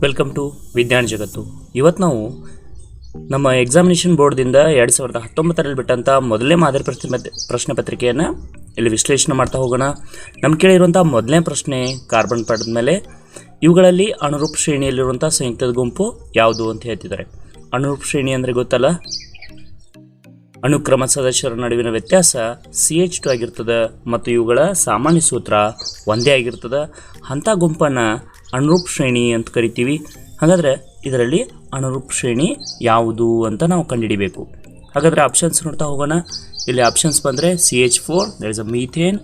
Welcome to ವಿಜ್ಞಾನ ಜಗತ್ತು. ಇವತ್ತು ನಾವು ನಮ್ಮ ಎಕ್ಸಾಮಿನೇಷನ್ ಬೋರ್ಡ್ದಿಂದ 2019ರಲ್ಲಿ ಬಿಟ್ಟಂಥ ಮೊದಲನೇ ಮಾದರಿ ಪ್ರಶ್ನೆ ಪತ್ರಿಕೆಯನ್ನು ಇಲ್ಲಿ ವಿಶ್ಲೇಷಣೆ ಮಾಡ್ತಾ ಹೋಗೋಣ. ನಮ್ಮ ಕೇಳಿರುವಂಥ ಮೊದಲನೇ ಪ್ರಶ್ನೆ ಕಾರ್ಬನ್ ಪಡೆದ ಮೇಲೆ ಇವುಗಳಲ್ಲಿ ಅನುರೂಪ ಶ್ರೇಣಿಯಲ್ಲಿರುವಂಥ ಸಂಯುಕ್ತದ ಗುಂಪು ಯಾವುದು ಅಂತ ಹೇಳ್ತಿದ್ದಾರೆ. ಅನುರೂಪ ಶ್ರೇಣಿ ಅಂದರೆ ಗೊತ್ತಲ್ಲ, ಅನುಕ್ರಮ ಸದಸ್ಯರ ನಡುವಿನ ವ್ಯತ್ಯಾಸ CH2 ಆಗಿರ್ತದೆ ಮತ್ತು ಇವುಗಳ ಸಾಮಾನ್ಯ ಸೂತ್ರ ಒಂದೇ ಆಗಿರ್ತದೆ. ಅಂಥ ಗುಂಪನ್ನು ಅನುರೂಪ ಶ್ರೇಣಿ ಅಂತ ಕರಿತೀವಿ. ಹಾಗಾದರೆ ಇದರಲ್ಲಿ ಅನುರೂಪ ಶ್ರೇಣಿ ಯಾವುದು ಅಂತ ನಾವು ಕಂಡುಹಿಡಿಬೇಕು. ಹಾಗಾದರೆ ಆಪ್ಷನ್ಸ್ ನೋಡ್ತಾ ಹೋಗೋಣ. ಇಲ್ಲಿ ಆಪ್ಷನ್ಸ್ ಬಂದರೆ CH4 that is a methane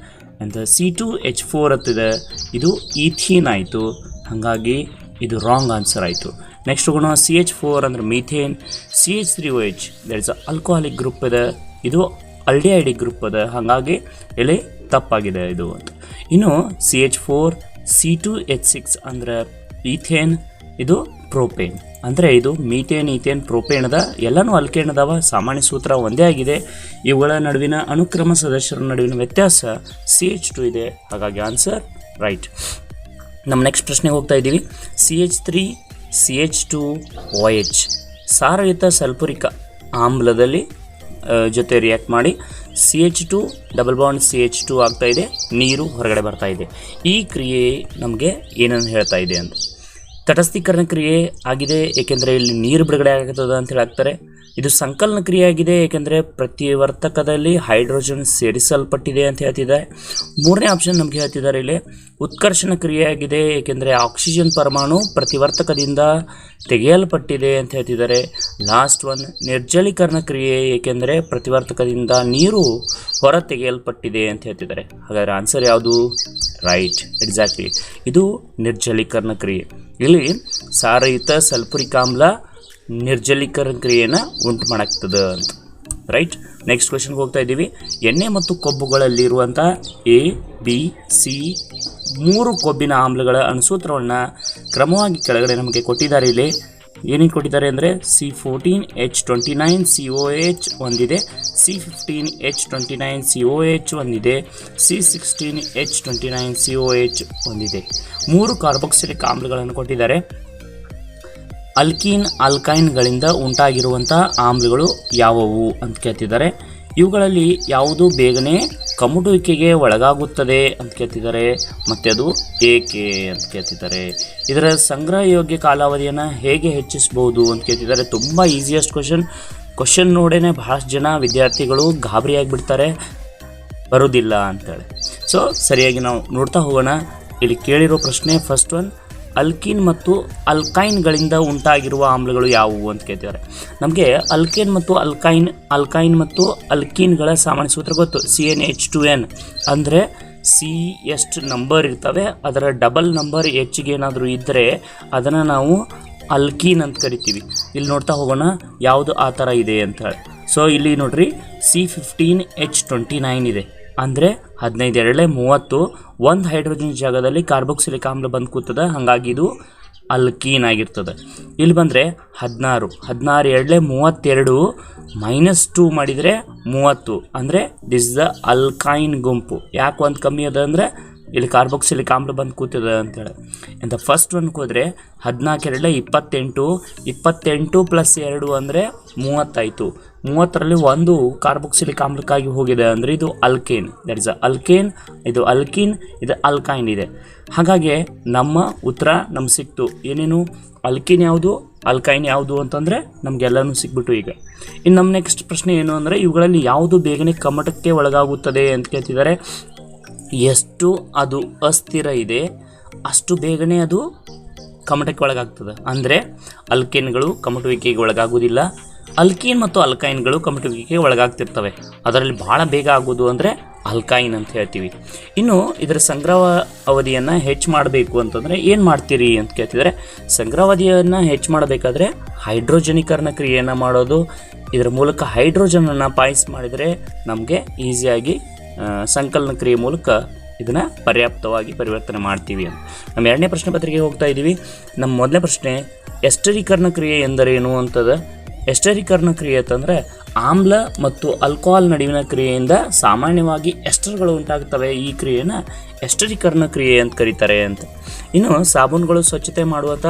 ಅಂತ, C2H4 ಅಂತಿದೆ, ಇದು ಈಥೀನ್ ಆಯಿತು, ಹಾಗಾಗಿ ಇದು ರಾಂಗ್ ಆನ್ಸರ್ ಆಯಿತು. ನೆಕ್ಸ್ಟ್ ಹೋಗೋಣ, CH4 ಅಂದರೆ methane, CH3OH that is alcoholic group ಇದೆ, ಇದು ಆಲ್ಡಿಹೈಡಿಕ್ ಗ್ರೂಪ್ ಇದೆ, ಹಾಗಾಗಿ ಇಲ್ಲಿ ತಪ್ಪಾಗಿದೆ ಇದು ಅಂತ. ಇನ್ನು CH4 C2H6 ಅಂದರೆ ಈಥೇನ್, ಇದು ಪ್ರೋಪೇನ್, ಅಂದರೆ ಇದು ಮೀಥೇನ್ ಈಥೇನ್ ಪ್ರೋಪೇನದ ಎಲ್ಲನೂ ಅಲ್ಕೇನ್ ಅದಾವ, ಸಾಮಾನ್ಯ ಸೂತ್ರ ಒಂದೇ ಆಗಿದೆ. ಇವುಗಳ ನಡುವಿನ ಅನುಕ್ರಮ ಸದಸ್ಯರ ನಡುವಿನ ವ್ಯತ್ಯಾಸ CH2 ಇದೆ, ಹಾಗಾಗಿ ಆನ್ಸರ್ ರೈಟ್. ನಮ್ಮ ನೆಕ್ಸ್ಟ್ ಪ್ರಶ್ನೆಗೆ ಹೋಗ್ತಾ ಇದ್ದೀವಿ. CH3CH2OH ಸಾರಯುತ ಸಲ್ಫುರಿಕ ಆಮ್ಲದಲ್ಲಿ ಜೊತೆ ರಿಯಾಕ್ಟ್ ಮಾಡಿ CH2 ಡಬಲ್ ಬಾಂಡ್ CH2 ಆಗ್ತಾ ಇದೆ, ನೀರು ಹೊರಗಡೆ ಬರ್ತಾ ಇದೆ. ಈ ಕ್ರಿಯೆ ನಮಗೆ ಏನನ್ನು ಹೇಳ್ತಾ ಇದೆ ಅಂತ, ತಟಸ್ಥೀಕರಣ ಕ್ರಿಯೆ ಆಗಿದೆ ಏಕೆಂದರೆ ಇಲ್ಲಿ ನೀರು ಬಿಡುಗಡೆ ಆಗ್ತದೆ ಅಂತ ಹೇಳಾಗ್ತಾರೆ. ಇದು ಸಂಕಲನ ಕ್ರಿಯೆ ಆಗಿದೆ ಏಕೆಂದರೆ ಪ್ರತಿವರ್ತಕದಲ್ಲಿ ಹೈಡ್ರೋಜನ್ ಸೇರಿಸಲ್ಪಟ್ಟಿದೆ ಅಂತ ಹೇಳ್ತಿದ್ದಾರೆ. ಮೂರನೇ ಆಪ್ಷನ್ ನಮಗೆ ಹೇಳ್ತಿದ್ದಾರೆ ಇಲ್ಲಿ ಉತ್ಕರ್ಷಣ ಕ್ರಿಯೆ ಆಗಿದೆ ಏಕೆಂದರೆ ಆಕ್ಸಿಜನ್ ಪರಮಾಣು ಪ್ರತಿವರ್ತಕದಿಂದ ತೆಗೆಯಲ್ಪಟ್ಟಿದೆ ಅಂತ ಹೇಳ್ತಿದ್ದಾರೆ. ಲಾಸ್ಟ್ ಒನ್ ನಿರ್ಜಲೀಕರಣ ಕ್ರಿಯೆ ಏಕೆಂದರೆ ಪ್ರತಿವರ್ತಕದಿಂದ ನೀರು ಹೊರ ತೆಗೆಯಲ್ಪಟ್ಟಿದೆ ಅಂತ ಹೇಳ್ತಿದ್ದಾರೆ. ಹಾಗಾದರೆ ಆನ್ಸರ್ ಯಾವುದು? ರೈಟ್, ಎಕ್ಸಾಕ್ಟ್ಲಿ, ಇದು ನಿರ್ಜಲೀಕರಣ ಕ್ರಿಯೆ. ಇಲ್ಲಿ ಸಾರಯುತ ಸಲ್ಫುರಿಕ್ ಆಮ್ಲ ನಿರ್ಜಲೀಕರಣ ಕ್ರಿಯೆಯನ್ನು ಉಂಟು ಮಾಡಾಗ್ತದೆ ಅಂತ. ರೈಟ್, ನೆಕ್ಸ್ಟ್ ಕ್ವೆಶನ್ಗೆ ಹೋಗ್ತಾ ಇದ್ದೀವಿ. ಎಣ್ಣೆ ಮತ್ತು ಕೊಬ್ಬುಗಳಲ್ಲಿರುವಂಥ ABC 3 ಕೊಬ್ಬಿನ ಆಮ್ಲಗಳ ಅಣುಸೂತ್ರವನ್ನು ಕ್ರಮವಾಗಿ ಕೆಳಗಡೆ ನಮಗೆ ಕೊಟ್ಟಿದ್ದಾರೆ. ಇಲ್ಲಿ ಏನೇನು ಕೊಟ್ಟಿದ್ದಾರೆ ಅಂದರೆ C14H29COH ಒಂದಿದೆ, C15H29COH ಒಂದಿದೆ, C16H29COH ಒಂದಿದೆ. 3 ಕಾರ್ಬಾಕ್ಸಿಲಿಕ್ ಆಮ್ಲಗಳನ್ನು ಕೊಟ್ಟಿದ್ದಾರೆ. ಆಲ್ಕೈನ್ಗಳಿಂದ ಉಂಟಾಗಿರುವಂಥ ಆಮ್ಲಗಳು ಯಾವುವು ಅಂತ ಕೇಳ್ತಿದ್ದಾರೆ. ಇವುಗಳಲ್ಲಿ ಯಾವುದು ಬೇಗನೆ ಕಮ್ಮುಟುವಿಕೆಗೆ ಒಳಗಾಗುತ್ತದೆ ಅಂತ ಕೇಳ್ತಿದ್ದಾರೆ, ಮತ್ತು ಅದು ಏಕೆ ಅಂತ ಕೇಳ್ತಿದ್ದಾರೆ. ಇದರ ಸಂಗ್ರಹ ಯೋಗ್ಯ ಕಾಲಾವಧಿಯನ್ನು ಹೇಗೆ ಹೆಚ್ಚಿಸ್ಬೋದು ಅಂತ ಕೇಳ್ತಿದ್ದಾರೆ. ತುಂಬ ಈಸಿಯೆಸ್ಟ್ ಕ್ವಶನ್ ನೋಡೇ ಬಹಳಷ್ಟು ಜನ ವಿದ್ಯಾರ್ಥಿಗಳು ಗಾಬರಿಯಾಗಿಬಿಡ್ತಾರೆ, ಬರೋದಿಲ್ಲ ಅಂತೇಳಿ. ಸೊ ಸರಿಯಾಗಿ ನಾವು ನೋಡ್ತಾ ಹೋಗೋಣ. ಇಲ್ಲಿ ಕೇಳಿರೋ ಪ್ರಶ್ನೆ ಫಸ್ಟ್ ಒನ್, ಅಲ್ಕೀನ್ ಮತ್ತು ಅಲ್ಕೈನ್ಗಳಿಂದ ಉಂಟಾಗಿರುವ ಆಮ್ಲಗಳು ಯಾವುವು ಅಂತ ಕೇಳ್ತಿದ್ದಾರೆ. ನಮಗೆ ಅಲ್ಕೇನ್ ಮತ್ತು ಅಲ್ಕೈನ್ ಮತ್ತು ಅಲ್ಕೀನ್ಗಳ ಸಾಮಾನ್ಯ ಸೂತ್ರ ಗೊತ್ತು, CnH2n ಅಂದರೆ ಸಿ ಎಷ್ಟು ನಂಬರ್ ಇರ್ತವೆ ಅದರ ಡಬಲ್ ನಂಬರ್ ಹೆಚ್ಚಿಗೆ ಏನಾದರೂ ಇದ್ದರೆ ಅದನ್ನು ನಾವು ಅಲ್ಕೀನ್ ಅಂತ ಕರಿತೀವಿ. ಇಲ್ಲಿ ನೋಡ್ತಾ ಹೋಗೋಣ ಯಾವುದು ಆ ಥರ ಇದೆ ಅಂತ ಹೇಳಿ. ಸೊ ಇಲ್ಲಿ ನೋಡ್ರಿ C15H29 ಇದೆ, ಅಂದರೆ 15 2 30, ಒಂದು ಹೈಡ್ರೋಜನ್ ಜಾಗದಲ್ಲಿ ಕಾರ್ಬಾಕ್ಸಿಲಿಕ್ ಆಮ್ಲ ಬಂದು ಕೂತದೆ, ಹಾಗಾಗಿ ಇದು ಅಲ್ಕೀನ್ ಆಗಿರ್ತದೆ. ಇಲ್ಲಿ ಬಂದರೆ 16 2 32 -2 ಮಾಡಿದರೆ 30, ಅಂದರೆ ದಿಸ್ ಇಸ್ ದ ಅಲ್ಕೈನ್ ಗುಂಪು. ಯಾಕೆ ಒಂದು ಕಮ್ಮಿ ಅದ ಅಂದರೆ ಇಲ್ಲಿ ಕಾರ್ಬಾಕ್ಸಿಲಿಕ್ ಆಮ್ಲ ಬಂದು ಕೂತದೆ ಅಂತೇಳಿ. ಇಂಥ ಫಸ್ಟ್ ಒನ್ಗೆ ಹೋದರೆ 14 2 28, 28 + 2 ಅಂದರೆ 30 ಆಯಿತು. 30ರಲ್ಲಿ ಒಂದು ಕಾರ್ಬಾಕ್ಸಿಲಿಕ್ ಆಮ್ಲಕ್ಕಾಗಿ ಹೋಗಿದೆ ಅಂದರೆ ಇದು ಅಲ್ಕೇನ್, ದಟ್ ಇಸ್ ಅಲ್ಕೇನ್, ಇದು ಅಲ್ಕೀನ್, ಇದು ಅಲ್ಕೈನ್ ಇದೆ. ಹಾಗಾಗಿ ನಮ್ಮ ಉತ್ತರ ನಮ್ಗೆ ಸಿಕ್ತು. ಏನೇನು ಅಲ್ಕೀನ್ ಯಾವುದು ಅಲ್ಕೈನ್ ಯಾವುದು ಅಂತಂದರೆ ನಮಗೆಲ್ಲನೂ ಸಿಕ್ಬಿಟ್ಟು. ಈಗ ಇನ್ನು ನಮ್ಮ ನೆಕ್ಸ್ಟ್ ಪ್ರಶ್ನೆ ಏನು ಅಂದರೆ ಇವುಗಳಲ್ಲಿ ಯಾವುದು ಬೇಗನೆ ಕಮ್ಮಟಕ್ಕೆ ಒಳಗಾಗುತ್ತದೆ ಅಂತ ಕೇಳ್ತಿದ್ದಾರೆ. ಎಷ್ಟು ಅದು ಅಸ್ಥಿರ ಇದೆ ಅಷ್ಟು ಬೇಗನೆ ಅದು ಕಮಟಕ್ಕೆ ಒಳಗಾಗ್ತದೆ. ಅಂದರೆ ಅಲ್ಕೇನ್ಗಳು ಕಮಟುವಿಕೆಗೆ ಒಳಗಾಗುವುದಿಲ್ಲ, ಅಲ್ಕೀನ್ ಮತ್ತು ಅಲ್ಕೈನ್ಗಳು ಕಮಟುವಿಕೆಗೆ ಒಳಗಾಗ್ತಿರ್ತವೆ. ಅದರಲ್ಲಿ ಭಾಳ ಬೇಗ ಆಗೋದು ಅಂದರೆ ಅಲ್ಕೈನ್ ಅಂತ ಹೇಳ್ತೀವಿ. ಇನ್ನು ಇದರ ಸಂಗ್ರಹ ಅವಧಿಯನ್ನು ಹೆಚ್ಚು ಮಾಡಬೇಕು ಅಂತಂದರೆ ಏನು ಮಾಡ್ತೀರಿ ಅಂತ ಕೇಳ್ತಿದ್ದಾರೆ. ಸಂಗ್ರಹಾವಧಿಯನ್ನು ಹೆಚ್ಚು ಮಾಡಬೇಕಾದ್ರೆ ಹೈಡ್ರೋಜನೀಕರಣ ಕ್ರಿಯೆಯನ್ನು ಮಾಡೋದು, ಇದರ ಮೂಲಕ ಹೈಡ್ರೋಜನನ್ನು ಪಾಯಿಸಿ ಮಾಡಿದರೆ ನಮಗೆ ಈಸಿಯಾಗಿ ಸಂಕಲನ ಕ್ರಿಯೆ ಮೂಲಕ ಇದನ್ನು ಪರ್ಯಾಪ್ತವಾಗಿ ಪರಿವರ್ತನೆ ಮಾಡ್ತೀವಿ ಅಂತ. ನಮ್ಮ ಎರಡನೇ ಪ್ರಶ್ನೆ ಪತ್ರಿಕೆಗೆ ಹೋಗ್ತಾ ಇದ್ದೀವಿ. ನಮ್ಮ ಮೊದಲನೇ ಪ್ರಶ್ನೆ ಎಸ್ಟರೀಕರಣ ಕ್ರಿಯೆ ಎಂದರೇನು ಅಂತದ. ಎಸ್ಟರೀಕರಣ ಕ್ರಿಯೆ ಅಂತಂದರೆ ಆಮ್ಲ ಮತ್ತು ಆಲ್ಕೋಹಾಲ್ ನಡುವಿನ ಕ್ರಿಯೆಯಿಂದ ಸಾಮಾನ್ಯವಾಗಿ ಎಸ್ಟರ್ಗಳು ಉಂಟಾಗ್ತವೆ. ಈ ಕ್ರಿಯೆನ ಎಸ್ಟರೀಕರಣ ಕ್ರಿಯೆ ಅಂತ ಕರೀತಾರೆ ಅಂತ. ಇನ್ನು ಸಾಬೂನುಗಳು ಸ್ವಚ್ಛತೆ ಮಾಡುವಂಥ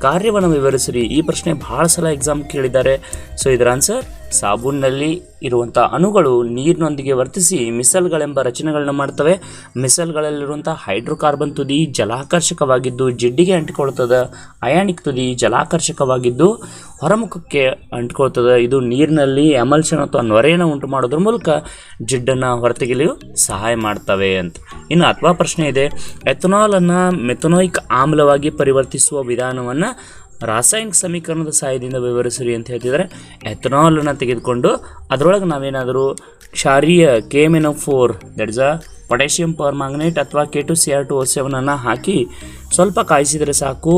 ಕಾರ್ಯವನ್ನು ವಿವರಿಸಿರಿ. ಈ ಪ್ರಶ್ನೆ ಬಹಳ ಸಲ ಎಕ್ಸಾಮ್ ಕೇಳಿದ್ದಾರೆ. ಸೊ ಇದರ ಆನ್ಸರ್ ಸಾಬೂನಿನಲ್ಲಿ ಇರುವಂಥ ಅಣುಗಳು ನೀರಿನೊಂದಿಗೆ ವರ್ತಿಸಿ ಮಿಸಲ್ಗಳೆಂಬ ರಚನೆಗಳನ್ನ ಮಾಡ್ತವೆ. ಮಿಸಲ್ಗಳಲ್ಲಿರುವಂಥ ಹೈಡ್ರೋಕಾರ್ಬನ್ ತುದಿ ಜಲಾಕರ್ಷಕವಾಗಿದ್ದು ಜಿಡ್ಡಿಗೆ ಅಂಟಿಕೊಳ್ತದೆ. ಅಯಾನಿಕ್ ತುದಿ ಜಲಾಕರ್ಷಕವಾಗಿದ್ದು ಹೊರಮುಖಕ್ಕೆ ಅಂಟಿಕೊಳ್ತದೆ. ಇದು ನೀರಿನಲ್ಲಿ ಎಮಲ್ಷನ್ ಅಥವಾ ನೊರೆಯನ್ನು ಉಂಟು ಮಾಡೋದ್ರ ಮೂಲಕ ಜಿಡ್ಡನ್ನು ಹೊರತೆಗೆಯಲು ಸಹಾಯ ಮಾಡ್ತವೆ ಅಂತ. ಇನ್ನು ಅಥವಾ ಪ್ರಶ್ನೆ ಇದೆ, ಎಥನಾಲನ್ನು ಮೆಥನೋಯಿಕ್ ಆಮ್ಲವಾಗಿ ಪರಿವರ್ತಿಸುವ ವಿಧಾನವನ್ನು ರಾಸಾಯನಿಕ ಸಮೀಕರಣದ ಸಹಾಯದಿಂದ ವಿವರಿಸಿರಿ ಅಂತ ಹೇಳ್ತಿದ್ದಾರೆ. ಎಥನಾಲನ್ನು ತೆಗೆದುಕೊಂಡು ಅದರೊಳಗೆ ನಾವೇನಾದರೂ ಕ್ಷಾರೀಯ KMnO4 that is a potassium permanganate ಅಥವಾ K2Cr2O7 ಹಾಕಿ ಸ್ವಲ್ಪ ಕಾಯಿಸಿದರೆ ಸಾಕು,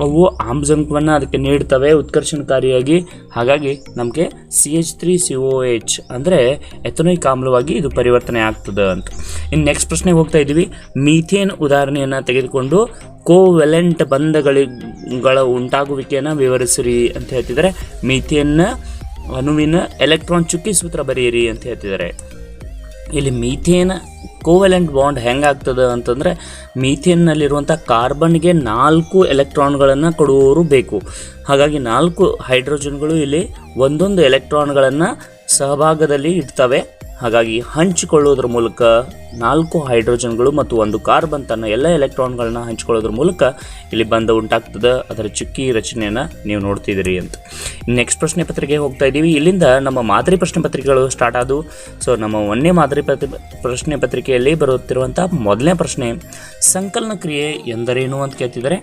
ಅವು ಆಮ್ಲಜನಕವನ್ನು ಅದಕ್ಕೆ ನೀಡ್ತವೆ ಉತ್ಕರ್ಷಣಕಾರಿಯಾಗಿ. ಹಾಗಾಗಿ ನಮಗೆ CH3COH ಅಂದರೆ ಎಥನೋಯಿಕ್ ಆಮ್ಲವಾಗಿ ಇದು ಪರಿವರ್ತನೆ ಆಗ್ತದೆ ಅಂತ. ಇನ್ನು ನೆಕ್ಸ್ಟ್ ಪ್ರಶ್ನೆಗೆ ಹೋಗ್ತಾ ಇದ್ದೀವಿ. ಮೀಥೇನ್ ಉದಾಹರಣೆಯನ್ನು ತೆಗೆದುಕೊಂಡು ಕೋವೆಲೆಂಟ್ ಬಂಧಗಳ ಉಂಟಾಗುವಿಕೆಯನ್ನು ವಿವರಿಸಿರಿ ಅಂತ ಹೇಳ್ತಿದ್ದಾರೆ. ಮೀಥೇನ್ನ ಅಣುವಿನ ಎಲೆಕ್ಟ್ರಾನ್ ಚುಕ್ಕಿ ಸೂತ್ರ ಬರೆಯಿರಿ ಅಂತ ಹೇಳ್ತಿದ್ದಾರೆ. ಇಲ್ಲಿ ಮೀಥೇನ್ ಕೋವೆಲೆಂಟ್ ಬಾಂಡ್ ಹೆಂಗಾಗ್ತದೆ ಅಂತಂದರೆ, ಮೀಥೇನ್ನಲ್ಲಿರುವಂಥ ಕಾರ್ಬನ್ಗೆ 4 ಎಲೆಕ್ಟ್ರಾನ್ಗಳನ್ನು ಕೊಡುವವರು ಬೇಕು. ಹಾಗಾಗಿ 4 ಹೈಡ್ರೋಜನ್ಗಳು ಇಲ್ಲಿ ಒಂದೊಂದು ಎಲೆಕ್ಟ್ರಾನ್ಗಳನ್ನು ಸಹಭಾಗದಲ್ಲಿ ಇಡ್ತವೆ. ಹಾಗಾಗಿ ಹಂಚಿಕೊಳ್ಳೋದ್ರ ಮೂಲಕ 4 ಹೈಡ್ರೋಜನ್ಗಳು ಮತ್ತು 1 ಕಾರ್ಬನ್ ತನ್ನ ಎಲ್ಲ ಎಲೆಕ್ಟ್ರಾನ್ಗಳನ್ನ ಹಂಚಿಕೊಳ್ಳೋದ್ರ ಮೂಲಕ ಇಲ್ಲಿ ಬಂಧ ಉಂಟಾಗ್ತದೆ. ಅದರ ಚುಕ್ಕಿ ರಚನೆಯನ್ನು ನೀವು ನೋಡ್ತಿದ್ದೀರಿ ಅಂತ. ನೆಕ್ಸ್ಟ್ ಪ್ರಶ್ನೆ ಪತ್ರಿಕೆಗೆ ಹೋಗ್ತಾ ಇದ್ದೀವಿ. ಇಲ್ಲಿಂದ ನಮ್ಮ ಮಾದರಿ ಪ್ರಶ್ನೆ ಪತ್ರಿಕೆಗಳು ಸ್ಟಾರ್ಟ್ ಆದವು. ಸೊ ನಮ್ಮ 1ನೇ ಮಾದರಿ ಪ್ರಶ್ನೆ ಪತ್ರಿಕೆಯಲ್ಲಿ ಬರುತ್ತಿರುವಂಥ ಮೊದಲನೇ ಪ್ರಶ್ನೆ, ಸಂಕಲನ ಕ್ರಿಯೆ ಎಂದರೇನು ಅಂತ ಕೇಳ್ತಿದ್ದಾರೆ.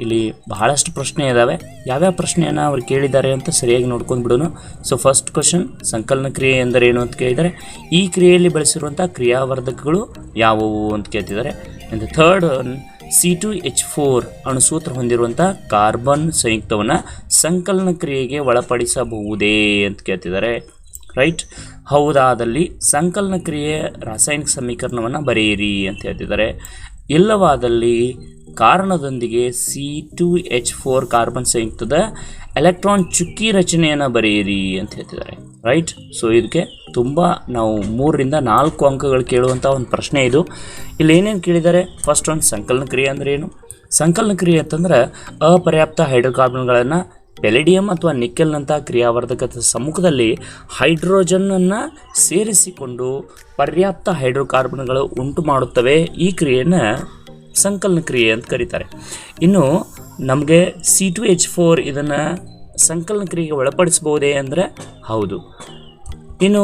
ಇಲ್ಲಿ ಬಹಳಷ್ಟು ಪ್ರಶ್ನೆ ಇದ್ದಾವೆ. ಯಾವ್ಯಾವ ಪ್ರಶ್ನೆಯನ್ನು ಅವ್ರು ಕೇಳಿದ್ದಾರೆ ಅಂತ ಸರಿಯಾಗಿ ನೋಡ್ಕೊಂಡು ಬಿಡೋಣ. ಸೊ ಫಸ್ಟ್ ಕ್ವಶನ್, ಸಂಕಲನ ಕ್ರಿಯೆ ಎಂದರೇನು ಅಂತ ಕೇಳಿದ್ದಾರೆ. ಈ ಕ್ರಿಯೆಯಲ್ಲಿ ಬಳಸಿರುವಂಥ ಕ್ರಿಯಾವರ್ಧಕಗಳು ಯಾವುವು ಅಂತ ಕೇಳ್ತಿದ್ದಾರೆ. ಆ್ಯಂಡ್ ಥರ್ಡ್, C2H4 ಅಣುಸೂತ್ರ ಹೊಂದಿರುವಂಥ ಕಾರ್ಬನ್ ಸಂಯುಕ್ತವನ್ನು ಸಂಕಲನ ಕ್ರಿಯೆಗೆ ಒಳಪಡಿಸಬಹುದೇ ಅಂತ ಕೇಳ್ತಿದ್ದಾರೆ. ರೈಟ್, ಹೌದಾದಲ್ಲಿ ಸಂಕಲನ ಕ್ರಿಯೆ ರಾಸಾಯನಿಕ ಸಮೀಕರಣವನ್ನು ಬರೆಯಿರಿ ಅಂತ ಹೇಳ್ತಿದ್ದಾರೆ. ಇಲ್ಲವಾದಲ್ಲಿ ಕಾರಣದೊಂದಿಗೆ C2H4 ಕಾರ್ಬನ್ ಸಂಯುಕ್ತದ ಎಲೆಕ್ಟ್ರಾನ್ ಚುಕ್ಕಿ ರಚನೆಯನ್ನು ಬರೆಯಿರಿ ಅಂತ ಹೇಳ್ತಿದ್ದಾರೆ. ರೈಟ್, ಸೊ ಇದಕ್ಕೆ ತುಂಬ ನಾವು 3ರಿಂದ 4 ಅಂಕಗಳು ಕೇಳುವಂಥ ಒಂದು ಪ್ರಶ್ನೆ ಇದು. ಇಲ್ಲಿ ಏನೇನು ಕೇಳಿದ್ದಾರೆ, ಫಸ್ಟ್ ಒಂದು ಸಂಕಲನ ಕ್ರಿಯೆ ಅಂದರೆ ಏನು? ಸಂಕಲನ ಕ್ರಿಯೆ ಅಂತಂದ್ರೆ ಅಪರ್ಯಾಪ್ತ ಹೈಡ್ರೋಕಾರ್ಬನ್ಗಳನ್ನು ಪೆಲೆಡಿಯಂ ಅಥವಾ ನಿಕ್ಕೆಲ್ನಂಥ ಕ್ರಿಯಾವರ್ಧಕದ ಸಮ್ಮುಖದಲ್ಲಿ ಹೈಡ್ರೋಜನ್ನನ್ನು ಸೇರಿಸಿಕೊಂಡು ಪರ್ಯಾಪ್ತ ಹೈಡ್ರೋಕಾರ್ಬನ್ಗಳು ಉಂಟು ಮಾಡುತ್ತವೆ. ಈ ಕ್ರಿಯೆಯನ್ನು ಸಂಕಲನ ಕ್ರಿಯೆ ಅಂತ ಕರೀತಾರೆ. ಇನ್ನು ನಮಗೆ C2H4 ಇದನ್ನು ಸಂಕಲನ ಕ್ರಿಯೆಗೆ ಒಳಪಡಿಸಬಹುದೇ ಅಂದರೆ ಹೌದು. ಇನ್ನು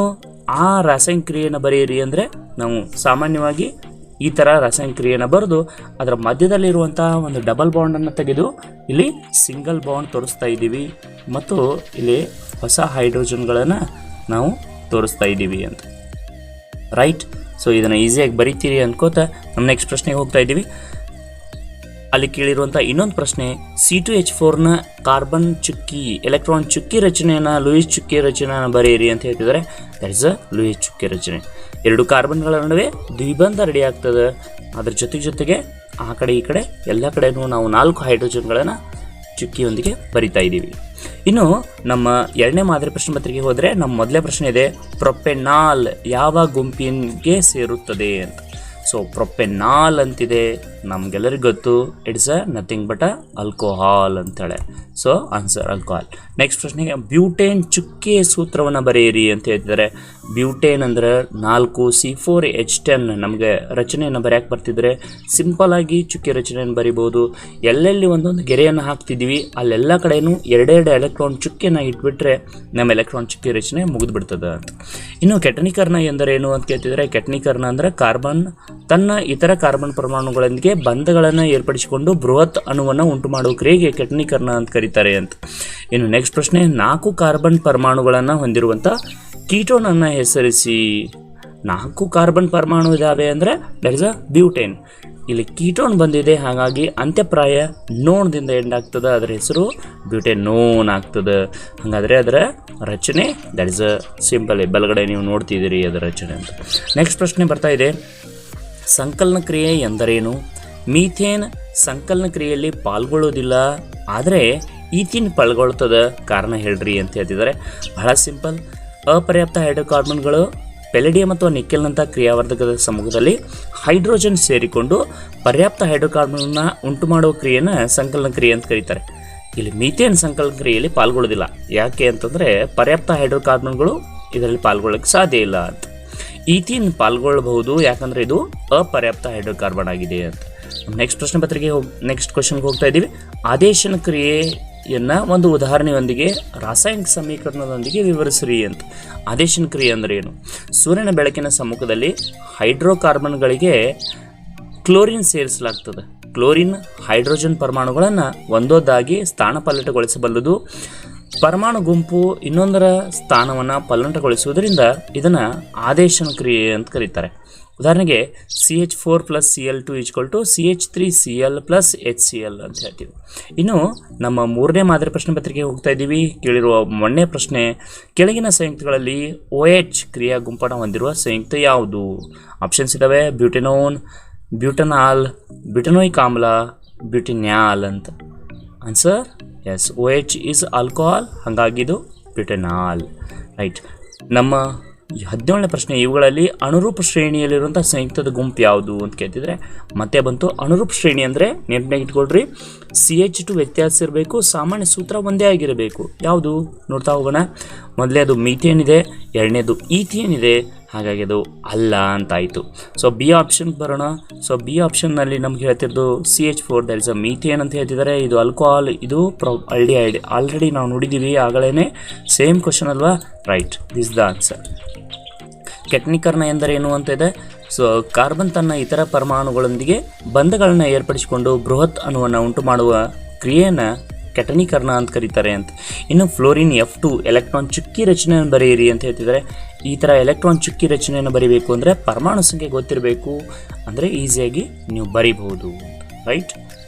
ಆ ರಾಸಾಯನಿಕ ಕ್ರಿಯೆಯನ್ನು ಬರೆಯಿರಿ ಅಂದರೆ ನಾವು ಸಾಮಾನ್ಯವಾಗಿ ಈ ಥರ ರಾಸಾಯನಿಕ ಕ್ರಿಯೆಯನ್ನು ಬರೆದು ಅದರ ಮಧ್ಯದಲ್ಲಿರುವಂಥ ಒಂದು ಡಬಲ್ ಬಾಂಡನ್ನು ತೆಗೆದು ಇಲ್ಲಿ ಸಿಂಗಲ್ ಬಾಂಡ್ ತೋರಿಸ್ತಾ ಇದ್ದೀವಿ ಮತ್ತು ಇಲ್ಲಿ ಹೊಸ ಹೈಡ್ರೋಜನ್ಗಳನ್ನು ನಾವು ತೋರಿಸ್ತಾ ಇದ್ದೀವಿ ಅಂತ. ರೈಟ್, ಸೊ ಇದನ್ನು ಈಸಿಯಾಗಿ ಬರೀತೀರಿ ಅನ್ಕೋತ ನಮ್ಮ ನೆಕ್ಸ್ಟ್ ಪ್ರಶ್ನೆಗೆ ಹೋಗ್ತಾ ಇದ್ದೀವಿ. ಅಲ್ಲಿ ಕೇಳಿರುವಂಥ ಇನ್ನೊಂದು ಪ್ರಶ್ನೆ, C2H4ನ ಕಾರ್ಬನ್ ಚುಕ್ಕಿ ಎಲೆಕ್ಟ್ರಾನ್ ಚುಕ್ಕಿ ರಚನೆಯನ್ನು ಲೂಯಿಸ್ ಚುಕ್ಕಿ ರಚನೆಯನ್ನು ಬರೆಯಿರಿ ಅಂತ ಹೇಳ್ತಿದ್ದಾರೆ. ದಟ್ ಇಸ್ ಅ ಲೂಯಿಸ್ ಚುಕ್ಕಿ ರಚನೆ. 2 ಕಾರ್ಬನ್ಗಳ ನಡುವೆ ದ್ವಿಬಂಧ ರೆಡಿ ಆಗ್ತದೆ. ಅದ್ರ ಜೊತೆಗೆ ಆ ಕಡೆ ಈ ಕಡೆ ಎಲ್ಲ ಕಡೆನೂ ನಾವು 4 ಹೈಡ್ರೋಜನ್ಗಳನ್ನು ಚುಕ್ಕಿಯೊಂದಿಗೆ ಬರಿತಾ ಇದ್ದೀವಿ. ಇನ್ನು ನಮ್ಮ 2ನೇ ಮಾದರಿ ಪ್ರಶ್ನೆ ಪತ್ರಿಕೆಗೆ ಹೋದರೆ ನಮ್ಮ ಮೊದಲೇ ಪ್ರಶ್ನೆ ಇದೆ, ಪ್ರೊಪೆನಾಲ್ ಯಾವ ಗುಂಪಿಗೆ ಸೇರುತ್ತದೆ ಅಂತ. ಸೊ ಪ್ರೊಪೆನಾಲ್ ಅಂತಿದೆ, ನಮಗೆಲ್ಲರಿಗೂ ಗೊತ್ತು, it's a nothing but a alcohol ಅಂತೇಳಿ. So answer alcohol. ನೆಕ್ಸ್ಟ್ ಪ್ರಶ್ನೆಗೆ, ಬ್ಯೂಟೇನ್ ಚುಕ್ಕೆ ಸೂತ್ರವನ್ನು ಬರೆಯಿರಿ ಅಂತ ಹೇಳ್ತಿದ್ದಾರೆ. ಬ್ಯೂಟೇನ್ ಅಂದರೆ 4C4H10 ನಮಗೆ ರಚನೆಯನ್ನು ಬರೆಯಕ್ಕೆ ಬರ್ತಿದ್ರೆ ಸಿಂಪಲ್ ಆಗಿ ಚುಕ್ಕೆ ರಚನೆಯನ್ನು ಬರಿಬೋದು. ಎಲ್ಲೆಲ್ಲಿ ಒಂದೊಂದು ಗೆರೆಯನ್ನು ಹಾಕ್ತಿದ್ದೀವಿ ಅಲ್ಲೆಲ್ಲ ಕಡೆಯೂ 2 ಎಲೆಕ್ಟ್ರಾನ್ ಚುಕ್ಕಿಯನ್ನು ಇಟ್ಬಿಟ್ರೆ ನಮ್ಮ ಎಲೆಕ್ಟ್ರಾನ್ ಚುಕ್ಕಿ ರಚನೆ ಮುಗಿದ್ಬಿಡ್ತದೆ ಅಂತ. ಇನ್ನು ಕೆಟನೀಕರಣ ಎಂದರೇನು ಅಂತ ಕೇಳ್ತಿದ್ದಾರೆ. ಕೆಟನೀಕರಣ ಅಂದರೆ ಕಾರ್ಬನ್ ತನ್ನ ಇತರ ಕಾರ್ಬನ್ ಪರಮಾಣುಗಳೊಂದಿಗೆ ಬಂಧಗಳನ್ನು ಏರ್ಪಡಿಸಿಕೊಂಡು ಬೃಹತ್ ಅಣುವನ್ನು ಉಂಟು ಮಾಡುವ ಕ್ರಿಯೆಗೆ ಕೆಟನೀಕರಣ ಅಂತ ಕರೀತಾರೆ ಅಂತ. ಇನ್ನು ನೆಕ್ಸ್ಟ್ ಪ್ರಶ್ನೆ, 4 ಕಾರ್ಬನ್ ಪರಮಾಣುಗಳನ್ನು ಹೊಂದಿರುವಂಥ ಕೀಟೋನನ್ನು ಹೆಸರಿಸಿ. 4 ಕಾರ್ಬನ್ ಪರಮಾಣು ಇದ್ದಾವೆ ಅಂದರೆ ದಟ್ ಇಸ್ ಅ ಬ್ಯೂಟೇನ್. ಇಲ್ಲಿ ಕೀಟೋನ್ ಬಂದಿದೆ, ಹಾಗಾಗಿ ಅಂತ್ಯಪ್ರಾಯ ನೋನ್ದಿಂದ ಎಂಡ್ ಆಗ್ತದೆ, ಅದರ ಹೆಸರು ಬ್ಯೂಟೆನೋನ್ ಆಗ್ತದೆ. ಹಾಗಾದರೆ ಅದರ ರಚನೆ ದಟ್ ಇಸ್ ಅ ಸಿಂಪಲ್, ಬಲಗಡೆ ನೀವು ನೋಡ್ತಿದ್ದೀರಿ ಅದರ ರಚನೆ ಅಂತ. ನೆಕ್ಸ್ಟ್ ಪ್ರಶ್ನೆ ಬರ್ತಾ ಇದೆ, ಸಂಕಲನ ಕ್ರಿಯೆ ಎಂದರೇನು? ಮೀಥೇನ್ ಸಂಕಲನ ಕ್ರಿಯೆಯಲ್ಲಿ ಪಾಲ್ಗೊಳ್ಳೋದಿಲ್ಲ, ಆದರೆ ಈಥೀನ್ ಪಾಲ್ಗೊಳ್ತದೆ, ಕಾರಣ ಹೇಳ್ರಿ ಅಂತ ಹೇಳ್ತಿದ್ದಾರೆ. ಬಹಳ ಸಿಂಪಲ್, ಅಪರ್ಯಾಪ್ತ ಹೈಡ್ರೋಕಾರ್ಬನ್ಗಳು ಪೆಲೆಡಿಯಂ ಅಥವಾ ನಿಕ್ಕೆಲ್ನಂಥ ಕ್ರಿಯಾವರ್ಧಕದ ಸಮ್ಮುಖದಲ್ಲಿ ಹೈಡ್ರೋಜನ್ ಸೇರಿಕೊಂಡು ಪರ್ಯಾಪ್ತ ಹೈಡ್ರೋಕಾರ್ಬನ್ನ ಉಂಟು ಮಾಡುವ ಕ್ರಿಯೆಯನ್ನು ಸಂಕಲನ ಕ್ರಿಯೆ ಅಂತ ಕರೀತಾರೆ. ಇಲ್ಲಿ ಮೀಥೇನ್ ಸಂಕಲನ ಕ್ರಿಯೆಯಲ್ಲಿ ಪಾಲ್ಗೊಳ್ಳೋದಿಲ್ಲ. ಯಾಕೆ ಅಂತಂದರೆ ಪರ್ಯಾಪ್ತ ಹೈಡ್ರೋಕಾರ್ಬನ್ಗಳು ಇದರಲ್ಲಿ ಪಾಲ್ಗೊಳ್ಳೋಕ್ಕೆ ಸಾಧ್ಯ ಇಲ್ಲ ಅಂತ. ಈಥೀನ್ ಪಾಲ್ಗೊಳ್ಳಬಹುದು, ಯಾಕಂದರೆ ಇದು ಅಪರ್ಯಾಪ್ತ ಹೈಡ್ರೋಕಾರ್ಬನ್ ಆಗಿದೆ ಅಂತ. ನೆಕ್ಸ್ಟ್ ಪ್ರಶ್ನೆ ಪತ್ರಿಕೆ ನೆಕ್ಸ್ಟ್ ಕ್ವಶನ್ಗೆ ಹೋಗ್ತಾ ಇದ್ದೀವಿ. ಆದೇಶನ ಕ್ರಿಯೆಯನ್ನು ಒಂದು ಉದಾಹರಣೆಯೊಂದಿಗೆ ರಾಸಾಯನಿಕ ಸಮೀಕರಣದೊಂದಿಗೆ ವಿವರಿಸಿರಿ ಅಂತ. ಆದೇಶನ ಕ್ರಿಯೆ ಅಂದರೆ ಏನು? ಸೂರ್ಯನ ಬೆಳಕಿನ ಸಮ್ಮುಖದಲ್ಲಿ ಹೈಡ್ರೋಕಾರ್ಬನ್ಗಳಿಗೆ ಕ್ಲೋರಿನ್ ಸೇರಿಸಲಾಗ್ತದೆ. ಕ್ಲೋರಿನ್ ಹೈಡ್ರೋಜನ್ ಪರಮಾಣುಗಳನ್ನು ಒಂದೊಂದಾಗಿ ಸ್ಥಾನಪಲ್ಲಟಗೊಳಿಸಬಲ್ಲದು. ಪರಮಾಣು ಗುಂಪು ಇನ್ನೊಂದರ ಸ್ಥಾನವನ್ನು ಪಲ್ಲಟಗೊಳಿಸುವುದರಿಂದ ಇದನ್ನು ಆದೇಶನ ಕ್ರಿಯೆ ಅಂತ ಕರೀತಾರೆ. ಉದಾಹರಣೆಗೆ CH4+Cl2 = CH3Cl+HCl ಅಂತ ಹೇಳ್ತೀವಿ. ಇನ್ನು ನಮ್ಮ ಮೂರನೇ ಮಾದರಿ ಪ್ರಶ್ನೆ ಪತ್ರಿಕೆಗೆ ಹೋಗ್ತಾ ಇದ್ದೀವಿ. ಕೇಳಿರುವ ಮೊನ್ನೆ ಪ್ರಶ್ನೆ, ಕೆಳಗಿನ ಸಂಯುಕ್ತಗಳಲ್ಲಿ OH ಕ್ರಿಯಾ ಗುಂಪನ್ನು ಹೊಂದಿರುವ ಸಂಯುಕ್ತ ಯಾವುದು? ಆಪ್ಷನ್ಸ್ ಇದ್ದಾವೆ: ಬ್ಯೂಟೆನೋನ್, ಬ್ಯೂಟನಾಲ್, ಬ್ಯೂಟನೋಯಿಕ್ ಆಮ್ಲ, ಬ್ಯೂಟೆನ್ಯಾಲ್ ಅಂತ. Answer is, OH is alcohol, ಹಾಗಾಗಿ ಇದು ಬ್ಯೂಟೆನಾಲ್. ರೈಟ್. ನಮ್ಮ 17ನೇ ಪ್ರಶ್ನೆ, ಇವುಗಳಲ್ಲಿ ಅನುರೂಪ ಶ್ರೇಣಿಯಲ್ಲಿರುವಂಥ ಸಂಯುಕ್ತದ ಗುಂಪು ಯಾವುದು ಅಂತ ಕೇಳ್ತಿದ್ರೆ ಮತ್ತೆ ಬಂತು ಅನುರೂಪ ಶ್ರೇಣಿ ಅಂದರೆ ನೆನಪಿನಾಗ ಇಟ್ಕೊಳ್ರಿ, CH2 ವ್ಯತ್ಯಾಸ ಇರಬೇಕು, ಸಾಮಾನ್ಯ ಸೂತ್ರ ಒಂದೇ ಆಗಿರಬೇಕು. ಯಾವುದು ನೋಡ್ತಾ ಹೋಗೋಣ. ಮೊದಲನೇದು ಮೀಥೇನ್ ಇದೆ, ಎರಡನೇದು ಈಥೇನ್ ಇದೆ, ಹಾಗಾಗಿ ಅದು ಅಲ್ಲ ಅಂತಾಯಿತು. ಸೊ ಬಿ ಆಪ್ಷನ್ಗೆ ಬರೋಣ. ಸೊ ಬಿ ಆಪ್ಷನ್ನಲ್ಲಿ ನಮ್ಗೆ ಹೇಳ್ತಿರೋದು CH4 that is a methane ಅಂತ ಹೇಳ್ತಿದ್ದಾರೆ. ಇದು ಆಲ್ಕೋಹಾಲ್, ಇದು ಆಲ್ಡಿಹೈಡ್. ಆಲ್ರೆಡಿ ನಾವು ನೋಡಿದ್ದೀವಿ ಆಗಲೇ, ಸೇಮ್ ಕ್ವಶನ್ ಅಲ್ವಾ? Right, this the answer. ಕೆಟನೀಕರಣ ಎಂದರೇನು ಅಂತ ಇದೆ. ಸೊ ಕಾರ್ಬನ್ ತನ್ನ ಇತರ ಪರಮಾಣುಗಳೊಂದಿಗೆ ಬಂಧಗಳನ್ನು ಏರ್ಪಡಿಸಿಕೊಂಡು ಬೃಹತ್ ಅಣುವನ್ನು ಉಂಟು ಮಾಡುವ ಕ್ರಿಯೆಯನ್ನು ಕೆಟನೀಕರಣ ಅಂತ ಕರೀತಾರೆ ಅಂತ. ಇನ್ನು ಫ್ಲೋರಿನ್ F2 ಎಲೆಕ್ಟ್ರಾನ್ ಚುಕ್ಕಿ ರಚನೆಯನ್ನು ಬರೆಯಿರಿ ಅಂತ ಹೇಳ್ತಿದ್ದಾರೆ. ಈ ಥರ ಎಲೆಕ್ಟ್ರಾನ್ ಚುಕ್ಕಿ ರಚನೆಯನ್ನು ಬರೀಬೇಕು ಅಂದರೆ ಪರಮಾಣು ಸಂಖ್ಯೆ ಗೊತ್ತಿರಬೇಕು, ಅಂದರೆ ಈಸಿಯಾಗಿ ನೀವು ಬರೀಬಹುದು. Right,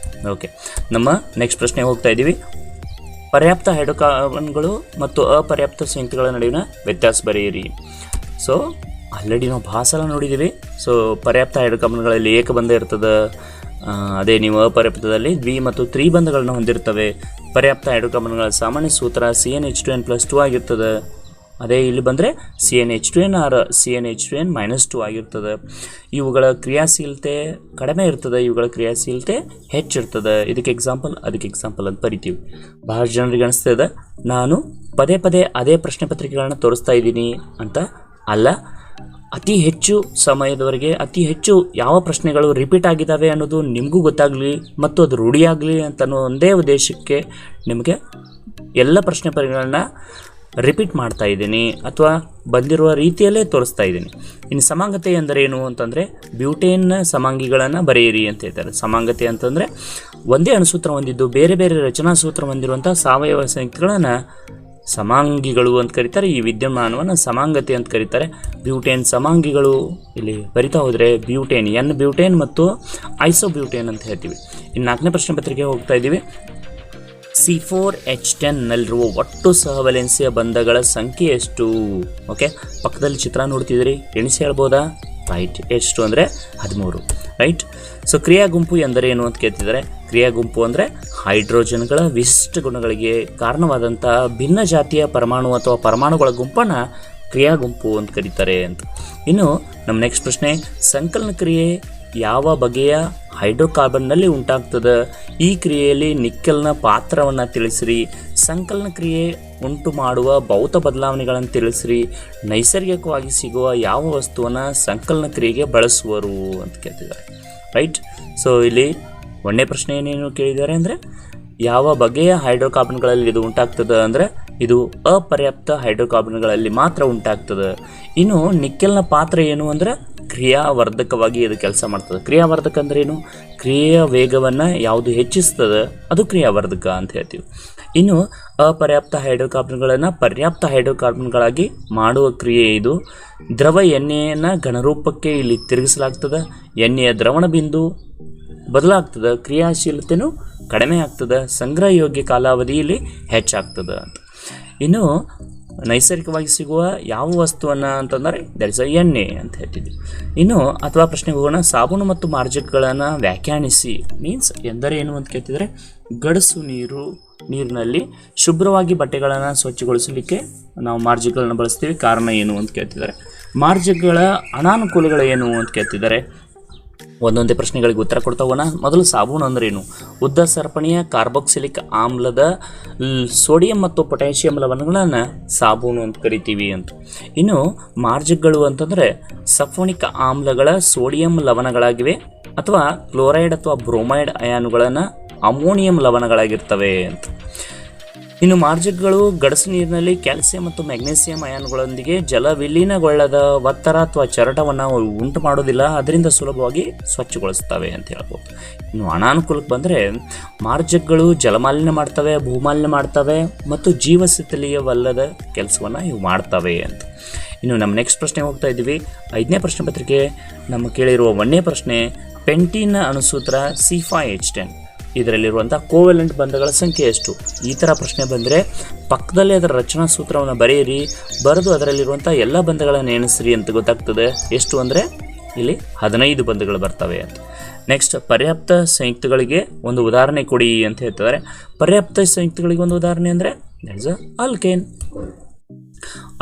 okay. ನಮ್ಮ ನೆಕ್ಸ್ಟ್ ಪ್ರಶ್ನೆ ಹೋಗ್ತಾ ಇದ್ದೀವಿ. ಪರ್ಯಾಪ್ತ ಹೈಡ್ರೋಕಾರ್ಬನ್ಗಳು ಮತ್ತು ಅಪರ್ಯಾಪ್ತ ಸಂಯುಕ್ತಗಳ ನಡುವಿನ ವ್ಯತ್ಯಾಸ ಬರೆಯಿರಿ. ಸೊ ಆಲ್ರೆಡಿ ನಾವು ಭಾಳ ಸಲ ನೋಡಿದ್ದೀವಿ. ಸೊ ಪರ್ಯಾಪ್ತ ಹೈಡ್ರೋಕಾರ್ಬನ್ಗಳಲ್ಲಿ ಏಕಬಂಧ ಇರ್ತದೆ, ಅದೇ ನೀವು ಅಪರ್ಯಾಪ್ತದಲ್ಲಿ ದ್ವಿ ಮತ್ತು ತ್ರಿಬಂಧಗಳನ್ನು ಹೊಂದಿರ್ತವೆ. ಪರ್ಯಾಪ್ತ ಹೈಡ್ರೋಕಾರ್ಬನ್ಗಳ ಸಾಮಾನ್ಯ ಸೂತ್ರ CnH2n+2 ಆಗಿರ್ತದೆ. ಅದೇ ಇಲ್ಲಿ ಬಂದರೆ CnH2n ಆರ್ CnH2n-2 ಆಗಿರ್ತದೆ. ಇವುಗಳ ಕ್ರಿಯಾಶೀಲತೆ ಕಡಿಮೆ ಇರ್ತದೆ, ಇವುಗಳ ಕ್ರಿಯಾಶೀಲತೆ ಹೆಚ್ಚಿರ್ತದೆ. ಇದಕ್ಕೆ ಎಕ್ಸಾಂಪಲ್, ಅದಕ್ಕೆ ಎಕ್ಸಾಂಪಲ್ ಅಂತ ಬರಿತೀವಿ. ಬಹಳ ಜನರಿಗೆ ಅನಿಸ್ತದೆ ನಾನು ಪದೇ ಪದೇ ಅದೇ ಪ್ರಶ್ನೆ ಪತ್ರಿಕೆಗಳನ್ನ ತೋರಿಸ್ತಾ ಇದ್ದೀನಿ ಅಂತ. ಅಲ್ಲ, ಅತಿ ಹೆಚ್ಚು ಸಮಯದವರೆಗೆ ಅತಿ ಹೆಚ್ಚು ಯಾವ ಪ್ರಶ್ನೆಗಳು ರಿಪೀಟ್ ಆಗಿದ್ದಾವೆ ಅನ್ನೋದು ನಿಮಗೂ ಗೊತ್ತಾಗಲಿ ಮತ್ತು ಅದು ರೂಢಿಯಾಗಲಿ ಅಂತನೋ ಒಂದೇ ಉದ್ದೇಶಕ್ಕೆ ನಿಮಗೆ ಎಲ್ಲ ಪ್ರಶ್ನೆ ಪತ್ರಿಕೆಗಳನ್ನ ರಿಪೀಟ್ ಮಾಡ್ತಾ ಇದ್ದೀನಿ ಅಥವಾ ಬಂದಿರುವ ರೀತಿಯಲ್ಲೇ ತೋರಿಸ್ತಾ ಇದ್ದೀನಿ. ಇನ್ನು ಸಮಾಂಗತೆ ಎಂದರೇನು ಅಂತಂದರೆ ಬ್ಯೂಟೇನ್ನ ಸಮಾಂಗಿಗಳನ್ನು ಬರೆಯಿರಿ ಅಂತ ಹೇಳ್ತಾರೆ. ಸಮಾಂಗತೆ ಅಂತಂದರೆ ಒಂದೇ ಅಣುಸೂತ್ರ ಹೊಂದಿದ್ದು ಬೇರೆ ಬೇರೆ ರಚನಾ ಸೂತ್ರ ಹೊಂದಿರುವಂಥ ಸಾವಯವ ಸಂಯುಕ್ತಗಳನ್ನು ಸಮಾಂಗಿಗಳು ಅಂತ ಕರೀತಾರೆ. ಈ ವಿದ್ಯಮಾನವನ್ನು ಸಮಾಂಗತೆ ಅಂತ ಕರೀತಾರೆ. ಬ್ಯೂಟೇನ್ ಸಮಾಂಗಿಗಳು ಇಲ್ಲಿ ಬರಿತಾ ಹೋದರೆ ಬ್ಯೂಟೇನ್, N ಬ್ಯೂಟೇನ್ ಮತ್ತು ಐಸೋಬ್ಯೂಟೇನ್ ಅಂತ ಹೇಳ್ತೀವಿ. ಇನ್ನು 4ನೇ ಪ್ರಶ್ನೆ ಪತ್ರಿಕೆ ಹೋಗ್ತಾ ಇದ್ದೀವಿ. C4H10ನಲ್ಲಿರುವ ಒಟ್ಟು ಸಹವಲೆನ್ಸಿಯ ಬಂಧಗಳ ಸಂಖ್ಯೆ ಎಷ್ಟು? ಓಕೆ, ಪಕ್ಕದಲ್ಲಿ ಚಿತ್ರ ನೋಡ್ತಿದ್ದೀರಿ, ಎಣಿಸಿ ಹೇಳ್ಬೋದಾ? ರೈಟ್, ಎಷ್ಟು ಅಂದರೆ 13. ರೈಟ್. ಸೊ ಕ್ರಿಯಾ ಗುಂಪು ಎಂದರೇನು ಅಂತ ಕೇಳ್ತಿದ್ದಾರೆ. ಕ್ರಿಯಾ ಗುಂಪು ಅಂದರೆ ಹೈಡ್ರೋಜನ್ಗಳ ವಿಶಿಷ್ಟ ಗುಣಗಳಿಗೆ ಕಾರಣವಾದಂಥ ಭಿನ್ನ ಜಾತಿಯ ಪರಮಾಣು ಅಥವಾ ಪರಮಾಣುಗಳ ಗುಂಪನ್ನು ಕ್ರಿಯಾ ಗುಂಪು ಅಂತ ಕರೀತಾರೆ ಅಂತ. ಇನ್ನು ನಮ್ಮ ನೆಕ್ಸ್ಟ್ ಪ್ರಶ್ನೆ, ಸಂಕಲನ ಕ್ರಿಯೆ ಯಾವ ಬಗೆಯ ಹೈಡ್ರೋಕಾರ್ಬನ್ನಲ್ಲಿ ಉಂಟಾಗ್ತದೆ? ಈ ಕ್ರಿಯೆಯಲ್ಲಿ ನಿಕ್ಕೆಲ್ನ ಪಾತ್ರವನ್ನು ತಿಳಿಸಿರಿ. ಸಂಕಲನ ಕ್ರಿಯೆ ಉಂಟು ಮಾಡುವ ಭೌತ ಬದಲಾವಣೆಗಳನ್ನು ತಿಳಿಸಿರಿ. ನೈಸರ್ಗಿಕವಾಗಿ ಸಿಗುವ ಯಾವ ವಸ್ತುವನ್ನು ಸಂಕಲನ ಕ್ರಿಯೆಗೆ ಬಳಸುವರು ಅಂತ ಕೇಳ್ತಿದ್ದಾರೆ. ರೈಟ್. ಸೊ ಇಲ್ಲಿ ಒಂದನೇ ಪ್ರಶ್ನೆ ಏನೇನು ಕೇಳಿದ್ದಾರೆ ಅಂದರೆ ಯಾವ ಬಗೆಯ ಹೈಡ್ರೋಕಾರ್ಬನ್ಗಳಲ್ಲಿ ಇದು ಉಂಟಾಗ್ತದೆ ಅಂದರೆ ಇದು ಅಪರ್ಯಾಪ್ತ ಹೈಡ್ರೋಕಾರ್ಬನ್ಗಳಲ್ಲಿ ಮಾತ್ರ ಉಂಟಾಗ್ತದೆ. ಇನ್ನು ನಿಕ್ಕೆಲ್ನ ಪಾತ್ರ ಏನು ಅಂದರೆ ಕ್ರಿಯಾವರ್ಧಕವಾಗಿ ಇದು ಕೆಲಸ ಮಾಡ್ತದೆ. ಕ್ರಿಯಾವರ್ಧಕ ಅಂದ್ರೆ ಏನು? ಕ್ರಿಯೆಯ ವೇಗವನ್ನು ಯಾವುದು ಹೆಚ್ಚಿಸ್ತದೆ ಅದು ಕ್ರಿಯಾವರ್ಧಕ ಅಂತ ಹೇಳ್ತೀವಿ. ಇನ್ನು ಅಪರ್ಯಾಪ್ತ ಹೈಡ್ರೋಕಾರ್ಬನ್ಗಳನ್ನು ಪರ್ಯಾಪ್ತ ಹೈಡ್ರೋಕಾರ್ಬನ್ಗಳಾಗಿ ಮಾಡುವ ಕ್ರಿಯೆ ಇದು. ದ್ರವ ಎಣ್ಣೆಯನ್ನು ಘನರೂಪಕ್ಕೆ ಇಲ್ಲಿ ತಿರುಗಿಸಲಾಗ್ತದೆ. ಎಣ್ಣೆಯ ದ್ರವಣ ಬಿಂದು ಬದಲಾಗ್ತದೆ, ಕ್ರಿಯಾಶೀಲತೆಯೂ ಕಡಿಮೆ ಆಗ್ತದೆ, ಸಂಗ್ರಹ ಯೋಗ್ಯ ಕಾಲಾವಧಿಯಲ್ಲಿ ಹೆಚ್ಚಾಗ್ತದೆ ಅಂತ. ಇನ್ನು ನೈಸರ್ಗಿಕವಾಗಿ ಸಿಗುವ ಯಾವ ವಸ್ತುವನ್ನು ಅಂತಂದರೆ ದಟ್ ಇಸ್ ಎಣ್ಣೆ ಅಂತ ಹೇಳ್ತಿದ್ವಿ. ಇನ್ನು ಅಥವಾ ಪ್ರಶ್ನೆಗೆ ಹೋಗೋಣ. ಸಾಬೂನು ಮತ್ತು ಮಾರ್ಜಕಗಳನ್ನು ವ್ಯಾಖ್ಯಾನಿಸಿ. ಮೀನ್ಸ್ ಎಂದರೇನು ಅಂತ ಕೇಳ್ತಿದ್ರೆ ಗಡಸು ನೀರಿನಲ್ಲಿ ಶುಭ್ರವಾಗಿ ಬಟ್ಟೆಗಳನ್ನು ಸ್ವಚ್ಛಗೊಳಿಸಲಿಕ್ಕೆ ನಾವು ಮಾರ್ಜಕಗಳನ್ನು ಬಳಸ್ತೀವಿ. ಕಾರಣ ಏನು ಅಂತ ಕೇಳ್ತಿದ್ದಾರೆ. ಮಾರ್ಜಕಗಳ ಅನಾನುಕೂಲಗಳು ಏನು ಅಂತ ಕೇಳ್ತಿದ್ದಾರೆ. ಒಂದೊಂದೇ ಪ್ರಶ್ನೆಗಳಿಗೆ ಉತ್ತರ ಕೊಡ್ತಾ ಹೋಗೋಣ. ಮೊದಲು ಸಾಬೂನು ಅಂದ್ರೇನು? ಉದ್ದ ಸರಪಣಿಯ ಕಾರ್ಬಾಕ್ಸಿಲಿಕ್ ಆಮ್ಲದ ಸೋಡಿಯಂ ಮತ್ತು ಪೊಟ್ಯಾಷಿಯಂ ಲವಣಗಳನ್ನು ಸಾಬೂನು ಅಂತ ಕರಿತೀವಿ ಅಂತ. ಇನ್ನು ಮಾರ್ಜಕಗಳು ಅಂತಂದರೆ ಸಲ್ಫೋನಿಕ್ ಆಮ್ಲಗಳ ಸೋಡಿಯಂ ಲವಣಗಳಾಗಿವೆ, ಅಥವಾ ಕ್ಲೋರೈಡ್ ಅಥವಾ ಬ್ರೋಮೈಡ್ ಅಯಾನುಗಳನ್ನು ಅಮೋನಿಯಂ ಲವಣಗಳಾಗಿರ್ತವೆ ಅಂತ. ಇನ್ನು ಮಾರ್ಜಕಗಳು ಗಡಸು ನೀರಿನಲ್ಲಿ ಕ್ಯಾಲ್ಸಿಯಂ ಮತ್ತು ಮ್ಯಾಗ್ನೀಸಿಯಂ ಅಯಾನುಗಳೊಂದಿಗೆ ಜಲ ವಿಲೀನಗೊಳ್ಳದ ಒತ್ತಡ ಅಥವಾ ಚರಟವನ್ನು ಉಂಟು ಮಾಡೋದಿಲ್ಲ, ಅದರಿಂದ ಸುಲಭವಾಗಿ ಸ್ವಚ್ಛಗೊಳಿಸ್ತವೆ ಅಂತ ಹೇಳ್ಬೋದು. ಇನ್ನು ಅನಾನುಕೂಲಕ್ಕೆ ಬಂದರೆ ಮಾರ್ಜಕಗಳು ಜಲಮಾಲಿನ್ಯ ಮಾಡ್ತವೆ, ಭೂಮಾಲಿನ್ಯ ಮಾಡ್ತವೆ ಮತ್ತು ಜೀವಸ್ಥಿತಿಯವಲ್ಲದ ಕೆಲಸವನ್ನು ಇವು ಮಾಡ್ತವೆ ಅಂತ. ಇನ್ನು ನಮ್ಮ ನೆಕ್ಸ್ಟ್ ಪ್ರಶ್ನೆ ಹೋಗ್ತಾ ಇದ್ದೀವಿ. 5ನೇ ಪ್ರಶ್ನೆ ಪತ್ರಿಕೆ ನಮ್ಮ ಕೇಳಿರುವ 1ನೇ ಪ್ರಶ್ನೆ, ಪೆಂಟಿನ ಅಣುಸೂತ್ರ C5H10 ಇದರಲ್ಲಿರುವಂಥ ಕೋವೆಲೆಂಟ್ ಬಂಧಗಳ ಸಂಖ್ಯೆ ಎಷ್ಟು? ಈ ಥರ ಪ್ರಶ್ನೆ ಬಂದರೆ ಪಕ್ಕದಲ್ಲಿ ಅದರ ರಚನಾ ಸೂತ್ರವನ್ನು ಬರೆಯಿರಿ, ಬರೆದು ಅದರಲ್ಲಿರುವಂಥ ಎಲ್ಲ ಬಂಧಗಳನ್ನು ಎಣಿಸ್ರಿ ಅಂತ ಗೊತ್ತಾಗ್ತದೆ. ಎಷ್ಟು ಅಂದರೆ ಇಲ್ಲಿ 15 ಬಂಧಗಳು ಬರ್ತವೆ ಅಂತ. ನೆಕ್ಸ್ಟ್, ಪರ್ಯಾಪ್ತ ಸಂಯುಕ್ತಗಳಿಗೆ ಒಂದು ಉದಾಹರಣೆ ಕೊಡಿ ಅಂತ ಹೇಳ್ತಾರೆ. ಪರ್ಯಾಪ್ತ ಸಂಯುಕ್ತಗಳಿಗೆ ಒಂದು ಉದಾಹರಣೆ ಅಂದರೆ ದಟ್ ಇಸ್ ಆಲ್ಕೇನ್.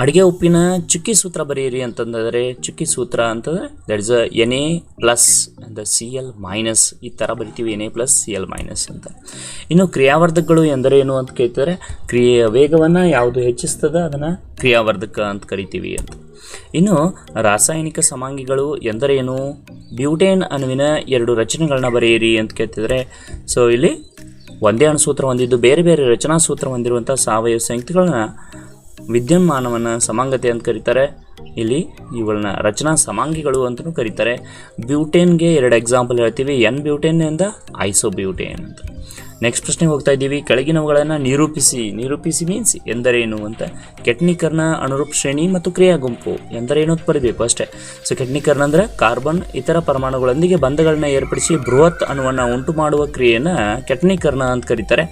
ಅಡುಗೆ ಉಪ್ಪಿನ ಚುಕ್ಕಿ ಸೂತ್ರ ಬರೆಯಿರಿ ಅಂತಂದರೆ ಚುಕ್ಕಿ ಸೂತ್ರ ಅಂತಂದರೆ ದಟ್ ಇಸ್ Na+ ಅಂದ Cl- ಈ ಥರ ಬರಿತೀವಿ, Na+ Cl- ಅಂತ. ಇನ್ನು ಕ್ರಿಯಾವರ್ಧಕಗಳು ಎಂದರೇನು ಅಂತ ಕೇಳ್ತಾರೆ. ಕ್ರಿಯೆಯ ವೇಗವನ್ನು ಯಾವುದು ಹೆಚ್ಚಿಸ್ತದೆ ಅದನ್ನು ಕ್ರಿಯಾವರ್ಧಕ ಅಂತ ಕರಿತೀವಿ ಅಂತ. ಇನ್ನು ರಾಸಾಯನಿಕ ಸಮಾಂಗಿಗಳು ಎಂದರೇನು? ಬ್ಯೂಟೇನ್ ಅಣುವಿನ 2 ರಚನೆಗಳನ್ನ ಬರೆಯಿರಿ ಅಂತ ಕೇಳ್ತಿದ್ರೆ, ಸೊ ಇಲ್ಲಿ ಒಂದೇ ಅಣುಸೂತ್ರ ಹೊಂದಿದ್ದು ಬೇರೆ ಬೇರೆ ರಚನಾ ಸೂತ್ರ ಹೊಂದಿರುವಂಥ ಸಾವಯವ ಸಂಯುಕ್ತಗಳನ್ನ ವಿದ್ಯುನ್ಮಾನವನ್ನು ಸಮಾಂಗತೆ ಅಂತ ಕರೀತಾರೆ. ಇಲ್ಲಿ ಇವುಗಳನ್ನ ರಚನಾ ಸಮಾಂಗಿಗಳು ಅಂತಲೂ ಕರೀತಾರೆ. ಬ್ಯೂಟೇನ್ಗೆ 2 ಎಕ್ಸಾಂಪಲ್ ಹೇಳ್ತೀವಿ, N-ಬ್ಯೂಟೇನ್ ಇಂದ ಐಸೋಬ್ಯೂಟೇನ್ ಅಂತ. ನೆಕ್ಸ್ಟ್ ಪ್ರಶ್ನೆಗೆ ಹೋಗ್ತಾ ಇದ್ದೀವಿ. ಕೆಳಗಿನವುಗಳನ್ನು ನಿರೂಪಿಸಿ ಮೀನ್ಸ್ ಎಂದರೇನು ಅಂತ. ಕೆಟ್ನೀಕರಣ, ಅನುರೂಪ ಶ್ರೇಣಿ ಮತ್ತು ಕ್ರಿಯಾ ಗುಂಪು ಎಂದರೇನು ಅಂತ ಬರೀಬೇಕು ಅಷ್ಟೇ. ಸೊ ಕೆಟ್ನೀಕರಣ ಅಂದರೆ ಕಾರ್ಬನ್ ಇತರ ಪರಮಾಣುಗಳೊಂದಿಗೆ ಬಂಧಗಳನ್ನ ಏರ್ಪಡಿಸಿ ಬೃಹತ್ ಅಣುವನ್ನು ಉಂಟು ಮಾಡುವ ಕ್ರಿಯೆಯನ್ನು ಕೆಟ್ನೀಕರಣ ಅಂತ ಕರೀತಾರೆ.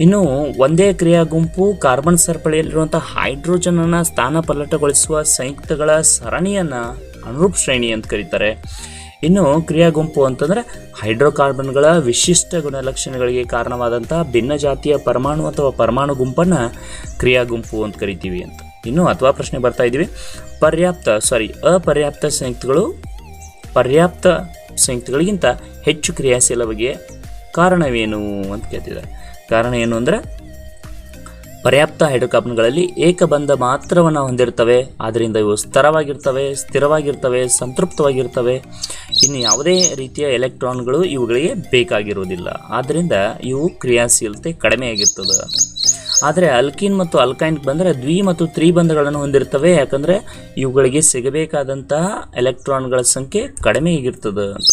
ಇನ್ನು ಒಂದೇ ಕ್ರಿಯಾ ಗುಂಪು ಕಾರ್ಬನ್ ಸರಪಳಿಯಲ್ಲಿರುವಂಥ ಹೈಡ್ರೋಜನನ್ನು ಸ್ಥಾನಪಲ್ಲಟಗೊಳಿಸುವ ಸಂಯುಕ್ತಗಳ ಸರಣಿಯನ್ನು ಅನುರೂಪ ಶ್ರೇಣಿ ಅಂತ ಕರೀತಾರೆ. ಇನ್ನು ಕ್ರಿಯಾ ಗುಂಪು ಅಂತಂದರೆ ಹೈಡ್ರೋಕಾರ್ಬನ್ಗಳ ವಿಶಿಷ್ಟ ಗುಣಲಕ್ಷಣಗಳಿಗೆ ಕಾರಣವಾದಂಥ ಭಿನ್ನ ಜಾತಿಯ ಪರಮಾಣು ಅಥವಾ ಪರಮಾಣು ಗುಂಪನ್ನು ಕ್ರಿಯಾ ಗುಂಪು ಅಂತ ಕರಿತೀವಿ ಅಂತ. ಇನ್ನು ಅಥವಾ ಪ್ರಶ್ನೆ ಬರ್ತಾ ಇದ್ದೀವಿ. ಅಪರ್ಯಾಪ್ತ ಸಂಯುಕ್ತಗಳು ಪರ್ಯಾಪ್ತ ಸಂಯುಕ್ತಗಳಿಗಿಂತ ಹೆಚ್ಚು ಕ್ರಿಯಾಶೀಲವಾಗಿ ಕಾರಣವೇನು ಅಂತ ಕೇಳ್ತಿದ್ದಾರೆ. ಕಾರಣ ಏನು ಅಂದರೆ ಪರ್ಯಾಪ್ತ ಹೈಡ್ರೋಕಾರ್ಬನ್ಗಳಲ್ಲಿ ಏಕಬಂಧ ಮಾತ್ರವನ್ನು ಹೊಂದಿರ್ತವೆ, ಆದ್ದರಿಂದ ಇವು ಸ್ಥಿರವಾಗಿರ್ತವೆ, ಸಂತೃಪ್ತವಾಗಿರ್ತವೆ. ಇನ್ನು ಯಾವುದೇ ರೀತಿಯ ಎಲೆಕ್ಟ್ರಾನ್ಗಳು ಇವುಗಳಿಗೆ ಬೇಕಾಗಿರುವುದಿಲ್ಲ, ಆದ್ದರಿಂದ ಇವು ಕ್ರಿಯಾಶೀಲತೆ ಕಡಿಮೆಯಾಗಿರ್ತದೆ. ಆದರೆ ಅಲ್ಕೀನ್ ಮತ್ತು ಅಲ್ಕೈನ್ಗೆ ಬಂದರೆ ದ್ವಿ ಮತ್ತು ತ್ರಿಬಂಧಗಳನ್ನು ಹೊಂದಿರ್ತವೆ, ಯಾಕಂದರೆ ಇವುಗಳಿಗೆ ಸಿಗಬೇಕಾದಂತಹ ಎಲೆಕ್ಟ್ರಾನ್ಗಳ ಸಂಖ್ಯೆ ಕಡಿಮೆ ಆಗಿರ್ತದೆ ಅಂತ.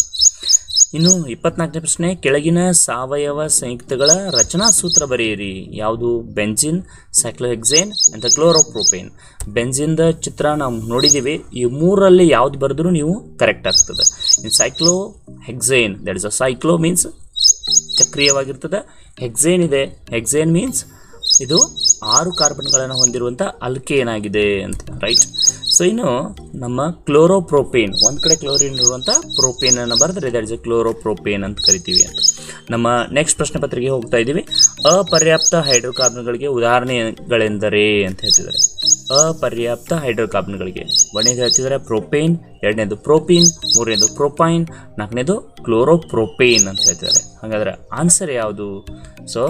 ಇನ್ನು 24ನೇ ಪ್ರಶ್ನೆ, ಕೆಳಗಿನ ಸಾವಯವ ಸಂಯುಕ್ತಗಳ ರಚನಾ ಸೂತ್ರ ಬರೆಯಿರಿ. ಯಾವುದು? ಬೆಂಜಿನ್, ಸೈಕ್ಲೋಹೆಕ್ಸೇನ್ ಅಂತ ಕ್ಲೋರೋಪ್ರೋಪೇನ್. ಬೆಂಜಿನ್ದ ಚಿತ್ರ ನಾವು ನೋಡಿದ್ದೀವಿ. ಈ 3ರಲ್ಲಿ ಯಾವ್ದು ಬರೆದ್ರೂ ನೀವು ಕರೆಕ್ಟ್ ಆಗ್ತದೆ. ಇನ್ನು ಸೈಕ್ಲೋಹೆಕ್ಸೇನ್ ದಟ್ ಇಸ್ ಸೈಕ್ಲೋ ಮೀನ್ಸ್ ಚಕ್ರೀಯವಾಗಿರ್ತದೆ, ಹೆಕ್ಸೇನ್ ಇದೆ, ಹೆಕ್ಸೇನ್ ಮೀನ್ಸ್ ಇದು 6 ಕಾರ್ಬನ್ಗಳನ್ನು ಹೊಂದಿರುವಂಥ ಅಲ್ಕೇನ್ ಆಗಿದೆ ಅಂತ, ರೈಟ್. ಸೊ ಇನ್ನು ನಮ್ಮ ಕ್ಲೋರೋಪ್ರೋಪೇನ್, ಒಂದು ಕಡೆ ಕ್ಲೋರಿನ್ ಇರುವಂಥ ಪ್ರೋಪೇನನ್ನು ಬರೆದ್ರೆ ದಟ್ ಇಸ್ ಕ್ಲೋರೋಪ್ರೋಪೇನ್ ಅಂತ ಕರಿತೀವಿ ಅಂತ. ನಮ್ಮ ನೆಕ್ಸ್ಟ್ ಪ್ರಶ್ನೆ ಪತ್ರಿಕೆ ಹೋಗ್ತಾ ಇದ್ದೀವಿ. ಅಪರ್ಯಾಪ್ತ ಹೈಡ್ರೋಕಾರ್ಬನ್ಗಳಿಗೆ ಉದಾಹರಣೆಗಳೆಂದರೆ ಅಂತ ಹೇಳ್ತಿದ್ದಾರೆ. ಅಪರ್ಯಾಪ್ತ ಹೈಡ್ರೋಕಾರ್ಬನ್ಗಳಿಗೆ ಒಂದನೇದು ಹೇಳ್ತಿದ್ದಾರೆ ಪ್ರೋಪೇನ್, ಎರಡನೇದು ಪ್ರೋಪೀನ್, ಮೂರನೇದು ಪ್ರೋಪೈನ್, ನಾಲ್ಕನೇದು ಕ್ಲೋರೋಪ್ರೋಪೇನ್ ಅಂತ ಹೇಳ್ತಿದ್ದಾರೆ. ಹಾಗಾದರೆ ಆನ್ಸರ್ ಯಾವುದು? ಸೊ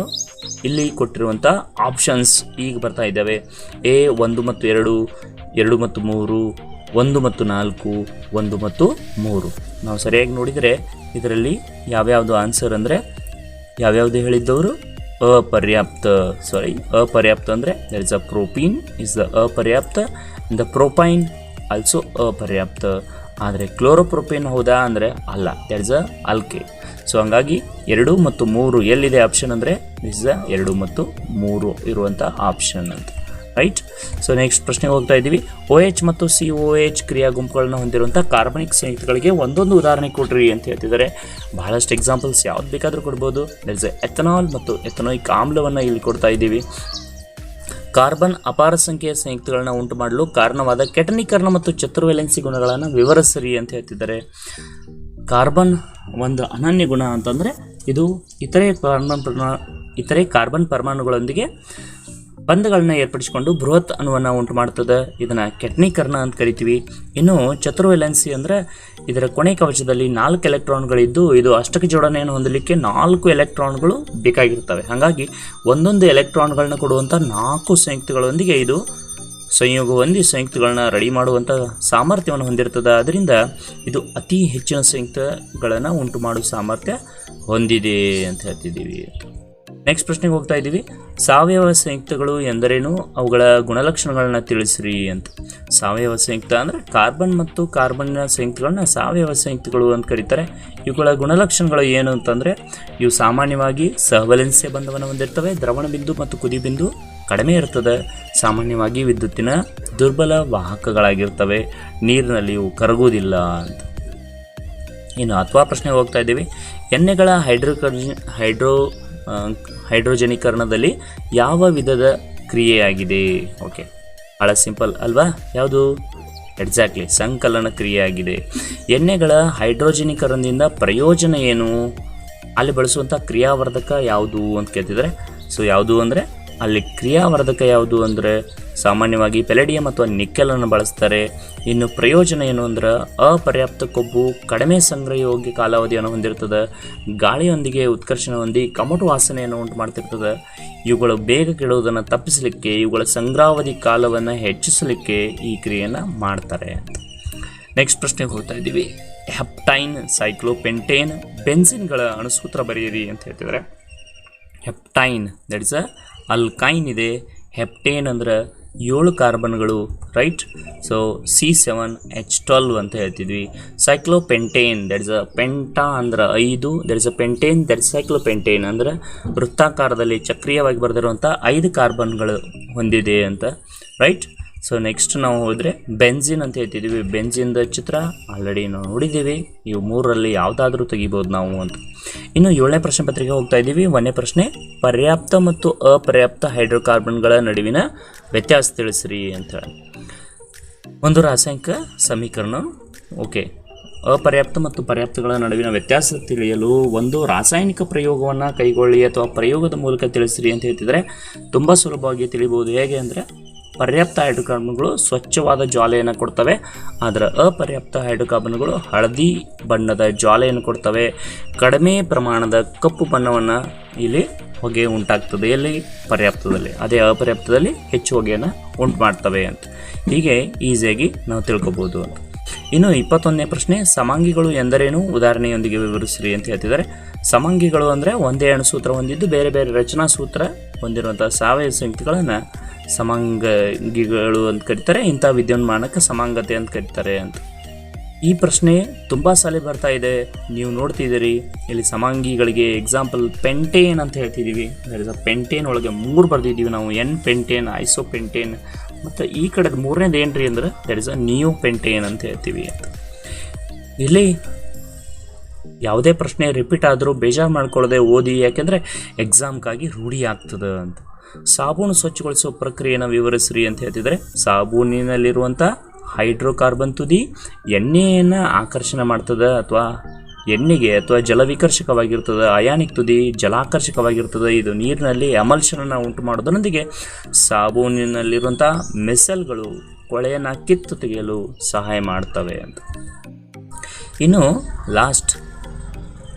ಇಲ್ಲಿ ಕೊಟ್ಟಿರುವಂಥ ಆಪ್ಷನ್ಸ್ ಈಗ ಬರ್ತಾ ಇದ್ದಾವೆ. A 1 ಮತ್ತು 2, 2 ಮತ್ತು 3, 1 ಮತ್ತು 4, 1 ಮತ್ತು 3. ನಾವು ಸರಿಯಾಗಿ ನೋಡಿದರೆ ಇದರಲ್ಲಿ ಯಾವ್ಯಾವುದು ಆನ್ಸರ್ ಅಂದರೆ ಯಾವ್ಯಾವುದು ಹೇಳಿದ್ದವರು ಅಪರ್ಯಾಪ್ತ ಅಂದರೆ that is a propene is the ಅಪರ್ಯಾಪ್ತ, ದ ಪ್ರೋಪೈನ್ ಆಲ್ಸೋ ಅಪರ್ಯಾಪ್ತ. ಆದರೆ ಕ್ಲೋರೋಪ್ರೋಪೇನ್ ಹೌದಾ ಅಂದರೆ ಅಲ್ಲ, ದಟ್ ಇಸ್ ಅ ಅಲ್ಕೆ. ಸೊ ಹಂಗಾಗಿ 2 ಮತ್ತು 3 ಎಲ್ಲಿದೆ ಆಪ್ಷನ್ ಅಂದರೆ ದಿಸ್ ಇಸ್ 2 ಮತ್ತು 3 ಇರುವಂಥ ಆಪ್ಷನ್ ಅಂತ, ರೈಟ್. ಸೊ ನೆಕ್ಸ್ಟ್ ಪ್ರಶ್ನೆಗೆ ಹೋಗ್ತಾ ಇದ್ದೀವಿ. OH ಮತ್ತು COH ಕ್ರಿಯಾ ಗುಂಪುಗಳನ್ನ ಹೊಂದಿರುವಂಥ ಕಾರ್ಬನಿಕ್ ಸಂಯುಕ್ತಗಳಿಗೆ ಒಂದೊಂದು ಉದಾಹರಣೆ ಕೊಡ್ರಿ ಅಂತ ಹೇಳ್ತಿದ್ದಾರೆ. ಬಹಳಷ್ಟು ಎಕ್ಸಾಂಪಲ್ಸ್ ಯಾವ್ದು ಬೇಕಾದರೂ ಕೊಡ್ಬೋದು. ದಟ್ ಇಸ್ ಎಥನಾಲ್ ಮತ್ತು ಎಥನೋಯಿಕ್ ಆಮ್ಲವನ್ನು ಇಲ್ಲಿ ಕೊಡ್ತಾ ಇದ್ದೀವಿ. ಕಾರ್ಬನ್ ಅಪಾರ ಸಂಖ್ಯೆಯ ಸಂಯುಕ್ತಗಳನ್ನ ಉಂಟು ಮಾಡಲು ಕಾರಣವಾದ ಕೆಟನೀಕರಣ ಮತ್ತು ಚತುರ್ವೇಲೆನ್ಸಿ ಗುಣಗಳನ್ನು ವಿವರಿಸ್ರಿ ಅಂತ ಹೇಳ್ತಿದ್ದಾರೆ. ಕಾರ್ಬನ್ ಒಂದು ಅನನ್ಯ ಗುಣ ಅಂತಂದರೆ ಇದು ಇತರೆ ಕಾರ್ಬನ್ ಪರಮಾಣುಗಳೊಂದಿಗೆ ಬಂಧಗಳನ್ನ ಏರ್ಪಡಿಸಿಕೊಂಡು ಬೃಹತ್ ಅಣುವನ್ನು ಉಂಟು ಮಾಡ್ತದೆ. ಇದನ್ನು ಕೆಟ್ನೀಕರಣ ಅಂತ ಕರಿತೀವಿ. ಇನ್ನು ಚತುರ್ವೇಲೆನ್ಸಿ ಅಂದರೆ ಇದರ ಕೊನೆ ಕವಚದಲ್ಲಿ 4 ಎಲೆಕ್ಟ್ರಾನ್ಗಳಿದ್ದು ಇದು ಅಷ್ಟಕ ಜೋಡಣೆಯನ್ನು ಹೊಂದಲಿಕ್ಕೆ 4 ಎಲೆಕ್ಟ್ರಾನ್ಗಳು ಬೇಕಾಗಿರ್ತವೆ. ಹಾಗಾಗಿ ಒಂದೊಂದು ಎಲೆಕ್ಟ್ರಾನ್ಗಳನ್ನ ಕೊಡುವಂಥ 4 ಸಂಯುಕ್ತಗಳೊಂದಿಗೆ ಇದು ಸಂಯೋಗ ಹೊಂದಿ ಸಂಯುಕ್ತಗಳನ್ನ ರೆಡಿ ಮಾಡುವಂಥ ಸಾಮರ್ಥ್ಯವನ್ನು ಹೊಂದಿರ್ತದೆ. ಅದರಿಂದ ಇದು ಅತಿ ಹೆಚ್ಚಿನ ಸಂಯುಕ್ತಗಳನ್ನು ಉಂಟು ಮಾಡುವ ಸಾಮರ್ಥ್ಯ ಹೊಂದಿದೆ ಅಂತ ಹೇಳ್ತಿದ್ದೀವಿ. ನೆಕ್ಸ್ಟ್ ಪ್ರಶ್ನೆಗೆ ಹೋಗ್ತಾ ಇದ್ದೀವಿ. ಸಾವಯವ ಸಂಯುಕ್ತಗಳು ಎಂದರೇನು, ಅವುಗಳ ಗುಣಲಕ್ಷಣಗಳನ್ನ ತಿಳಿಸ್ರಿ ಅಂತ. ಸಾವಯವ ಸಂಯುಕ್ತ ಅಂದರೆ ಕಾರ್ಬನ್ ಮತ್ತು ಕಾರ್ಬನ್ನ ಸಂಯುಕ್ತಗಳನ್ನ ಸಾವಯವ ಸಂಯುಕ್ತಗಳು ಅಂತ ಕರೀತಾರೆ. ಇವುಗಳ ಗುಣಲಕ್ಷಣಗಳು ಏನು ಅಂತಂದರೆ ಇವು ಸಾಮಾನ್ಯವಾಗಿ ಸಹವಲೆನ್ಸಿಯ ಬಂಧವನ್ನು ಹೊಂದಿರ್ತವೆ. ದ್ರವಣ ಬಿಂದು ಮತ್ತು ಕುದಿ ಬಿಂದು ಕಡಿಮೆ ಇರ್ತದೆ. ಸಾಮಾನ್ಯವಾಗಿ ವಿದ್ಯುತ್ತಿನ ದುರ್ಬಲ ವಾಹಕಗಳಾಗಿರ್ತವೆ. ನೀರಿನಲ್ಲಿ ಇವು ಕರಗುವುದಿಲ್ಲ ಅಂತ. ಇನ್ನು ಅಥವಾ ಪ್ರಶ್ನೆಗೆ ಹೋಗ್ತಾ ಇದ್ದೀವಿ. ಎಣ್ಣೆಗಳ ಹೈಡ್ರೋಜನೀಕರಣದಲ್ಲಿ ಯಾವ ವಿಧದ ಕ್ರಿಯೆಯಾಗಿದೆ? ಓಕೆ, ಭಾಳ ಸಿಂಪಲ್ ಅಲ್ವಾ? ಯಾವುದು? ಎಕ್ಸಾಕ್ಟ್ಲಿ, ಸಂಕಲನ ಕ್ರಿಯೆಯಾಗಿದೆ. ಎಣ್ಣೆಗಳ ಹೈಡ್ರೋಜನೀಕರಣದಿಂದ ಪ್ರಯೋಜನ ಏನು? ಅಲ್ಲಿ ಬಳಸುವಂಥ ಕ್ರಿಯಾವರ್ಧಕ ಯಾವುದು ಅಂತ ಕೇಳ್ತಿದ್ದಾರೆ. ಸೊ ಯಾವುದು ಅಂದರೆ ಅಲ್ಲಿ ಕ್ರಿಯಾವರ್ಧಕ ಯಾವುದು ಅಂದರೆ ಸಾಮಾನ್ಯವಾಗಿ ಪೆಲೆಡಿಯಂ ಅಥವಾ ನಿಕ್ಕೆಲನ್ನು ಬಳಸ್ತಾರೆ. ಇನ್ನು ಪ್ರಯೋಜನ ಏನು ಅಂದ್ರೆ ಅಪರ್ಯಾಪ್ತ ಕೊಬ್ಬು ಕಡಿಮೆ ಸಂಗ್ರಹಯೋಗ್ಯ ಕಾಲಾವಧಿಯನ್ನು ಹೊಂದಿರ್ತದೆ. ಗಾಳಿಯೊಂದಿಗೆ ಉತ್ಕರ್ಷಣ ಹೊಂದಿ ಕಮಟು ವಾಸನೆಯನ್ನು ಉಂಟು ಮಾಡ್ತಿರ್ತದೆ. ಇವುಗಳು ಬೇಗ ಕೆಡುವುದನ್ನು ತಪ್ಪಿಸಲಿಕ್ಕೆ, ಇವುಗಳ ಸಂಗ್ರಹಾವಧಿ ಕಾಲವನ್ನು ಹೆಚ್ಚಿಸಲಿಕ್ಕೆ ಈ ಕ್ರಿಯೆಯನ್ನು ಮಾಡ್ತಾರೆ. ನೆಕ್ಸ್ಟ್ ಪ್ರಶ್ನೆಗೆ ಹೋಗ್ತಾ ಇದ್ದೀವಿ. ಹೆಪ್ಟೈನ್, ಸೈಕ್ಲೋಪೆಂಟೇನ್, ಬೆನ್ಸಿನ್ಗಳ ಅಣುಸೂತ್ರ ಬರೆಯಿರಿ ಅಂತ ಹೇಳ್ತಿದ್ದಾರೆ. ಹೆಪ್ಟೈನ್ ದಟ್ ಇಸ್ ಅಲ್ಕೈನ್ ಇದೆ. ಹೆಪ್ಟೇನ್ ಅಂದ್ರೆ 7 ಕಾರ್ಬನ್ಗಳು, ರೈಟ್? ಸೊ C7H12 ಅಂತ ಹೇಳ್ತಿದ್ವಿ. ಸೈಕ್ಲೋಪೆಂಟೇನ್ ದಟ್ ಇಸ್ ಪೆಂಟಾ ಅಂದ್ರೆ 5, that is pentane that is cyclopentane ಅಂದ್ರೆ ವೃತ್ತಾಕಾರದಲ್ಲಿ ಚಕ್ರೀಯವಾಗಿ ಬರೆದಿರುವಂಥ 5 ಕಾರ್ಬನ್ಗಳು ಹೊಂದಿದೆ ಅಂತ, ರೈಟ್? ಸೊ ನೆಕ್ಸ್ಟ್ ನಾವು ಹೋದರೆ ಬೆನ್ಸಿನ್ ಅಂತ ಹೇಳ್ತಿದ್ದೀವಿ. ಬೆನ್ಸಿನ್ದ ಚಿತ್ರ ಆಲ್ರೆಡಿ ನಾವು ನೋಡಿದ್ದೀವಿ. ಇವು 3ರಲ್ಲಿ ಯಾವುದಾದ್ರೂ ತೆಗಿಬೋದು ನಾವು ಅಂತ. ಇನ್ನು 7ನೇ ಪ್ರಶ್ನೆ ಪತ್ರಿಕೆ ಹೋಗ್ತಾ ಇದ್ದೀವಿ. 1ನೇ ಪ್ರಶ್ನೆ, ಪರ್ಯಾಪ್ತ ಮತ್ತು ಅಪರ್ಯಾಪ್ತ ಹೈಡ್ರೋಕಾರ್ಬನ್ಗಳ ನಡುವಿನ ವ್ಯತ್ಯಾಸ ತಿಳಿಸ್ರಿ ಅಂತ ಹೇಳಿ. ಒಂದು ರಾಸಾಯನಿಕ ಸಮೀಕರಣ. ಓಕೆ, ಅಪರ್ಯಾಪ್ತ ಮತ್ತು ಪರ್ಯಾಪ್ತಗಳ ನಡುವಿನ ವ್ಯತ್ಯಾಸ ತಿಳಿಯಲು ಒಂದು ರಾಸಾಯನಿಕ ಪ್ರಯೋಗವನ್ನು ಕೈಗೊಳ್ಳಿ ಅಥವಾ ಪ್ರಯೋಗದ ಮೂಲಕ ತಿಳಿಸ್ರಿ ಅಂತ ಹೇಳ್ತಿದ್ರೆ ತುಂಬ ಸುಲಭವಾಗಿ ತಿಳಿಬಹುದು. ಹೇಗೆ ಅಂದರೆ ಪರ್ಯಾಪ್ತ ಹೈಡ್ರೋಕಾರ್ಬನ್ಗಳು ಸ್ವಚ್ಛವಾದ ಜ್ವಾಲೆಯನ್ನು ಕೊಡ್ತವೆ, ಆದರೆ ಅಪರ್ಯಾಪ್ತ ಹೈಡ್ರೋಕಾರ್ಬನ್ಗಳು ಹಳದಿ ಬಣ್ಣದ ಜ್ವಾಲೆಯನ್ನು ಕೊಡ್ತವೆ. ಕಡಿಮೆ ಪ್ರಮಾಣದ ಕಪ್ಪು ಬಣ್ಣವನ್ನು ಇಲ್ಲಿ ಹೊಗೆ ಉಂಟಾಗ್ತದೆ. ಎಲ್ಲಿ? ಪರ್ಯಾಪ್ತದಲ್ಲಿ. ಅದೇ ಅಪರ್ಯಾಪ್ತದಲ್ಲಿ ಹೆಚ್ಚು ಹೊಗೆಯನ್ನು ಉಂಟು ಮಾಡ್ತವೆ ಅಂತ. ಹೀಗೆ ಈಸಿಯಾಗಿ ನಾವು ತಿಳ್ಕೊಬೋದು ಅಂತ. ಇನ್ನು 21ನೇ ಪ್ರಶ್ನೆ, ಸಮಾಂಗಿಗಳು ಎಂದರೇನು, ಉದಾಹರಣೆಯೊಂದಿಗೆ ವಿವರಿಸ್ರಿ ಅಂತ ಹೇಳ್ತಿದ್ದಾರೆ. ಸಮಾಂಗಿಗಳು ಅಂದರೆ ಒಂದೇ ಅಣುಸೂತ್ರ ಹೊಂದಿದ್ದು ಬೇರೆ ಬೇರೆ ರಚನಾ ಸೂತ್ರ ಹೊಂದಿರುವಂಥ ಸಾವಯವ ಸಂಯುಕ್ತಗಳನ್ನು ಸಮಾಂಗಿಗಳು ಅಂತ ಕರೀತಾರೆ. ಇಂಥ ವಿದ್ಯುನ್ಮಾನಕ್ಕೆ ಸಮಾಂಗತೆ ಅಂತ ಕರೀತಾರೆ ಅಂತ. ಈ ಪ್ರಶ್ನೆ ತುಂಬ ಸಲ ಬರ್ತಾ ಇದೆ, ನೀವು ನೋಡ್ತಿದ್ದೀರಿ. ಇಲ್ಲಿ ಸಮಾಂಗಿಗಳಿಗೆ ಎಕ್ಸಾಂಪಲ್ ಪೆಂಟೇನ್ ಅಂತ ಹೇಳ್ತಿದ್ದೀವಿ. ಪೆಂಟೇನ್ ಒಳಗೆ 3 ಬರ್ದಿದ್ದೀವಿ ನಾವು, ಎನ್ ಪೆಂಟೇನ್, ಐಸೋಪೆಂಟೇನ್, ಮತ್ತು ಈ ಕಡೆದು 3ನೇದು ಏನ್ರಿ ಅಂದ್ರೆ that is a neo pentane ಅಂತ ಹೇಳ್ತೀವಿ ಅಂತ. ಇಲ್ಲಿ ಯಾವುದೇ ಪ್ರಶ್ನೆ ರಿಪೀಟ್ ಆದರೂ ಬೇಜಾರು ಮಾಡ್ಕೊಳ್ಳದೆ ಓದಿ, ಯಾಕೆಂದರೆ ಎಕ್ಸಾಮ್ಗಾಗಿ ರೂಢಿ ಆಗ್ತದೆ ಅಂತ. ಸಾಬೂನು ಸ್ವಚ್ಛಗೊಳಿಸುವ ಪ್ರಕ್ರಿಯೆಯನ್ನು ವಿವರಿಸ್ರಿ ಅಂತ ಹೇಳ್ತಿದ್ದಾರೆ. ಸಾಬೂನಿನಲ್ಲಿರುವಂಥ ಹೈಡ್ರೋಕಾರ್ಬನ್ ತುದಿ ಎಣ್ಣೆಯನ್ನು ಆಕರ್ಷಣೆ ಮಾಡ್ತದೆ ಅಥವಾ ಎಣ್ಣೆಗೆ ಅಥವಾ ಜಲವಿಕರ್ಷಕವಾಗಿರ್ತದೆ. ಅಯಾನಿಕ್ ತುದಿ ಜಲಾಕರ್ಷಕವಾಗಿರ್ತದೆ. ಇದು ನೀರಿನಲ್ಲಿ ಎಮಲ್ಷನನ್ನು ಉಂಟು ಮಾಡೋದರೊಂದಿಗೆ ಸಾಬೂನಿನಲ್ಲಿರುವಂಥ ಮೆಸಲ್ಗಳು ಕೊಳೆಯನ್ನು ಕಿತ್ತು ತೆಗೆಯಲು ಸಹಾಯ ಮಾಡ್ತವೆ ಅಂತ. ಇನ್ನು ಲಾಸ್ಟ್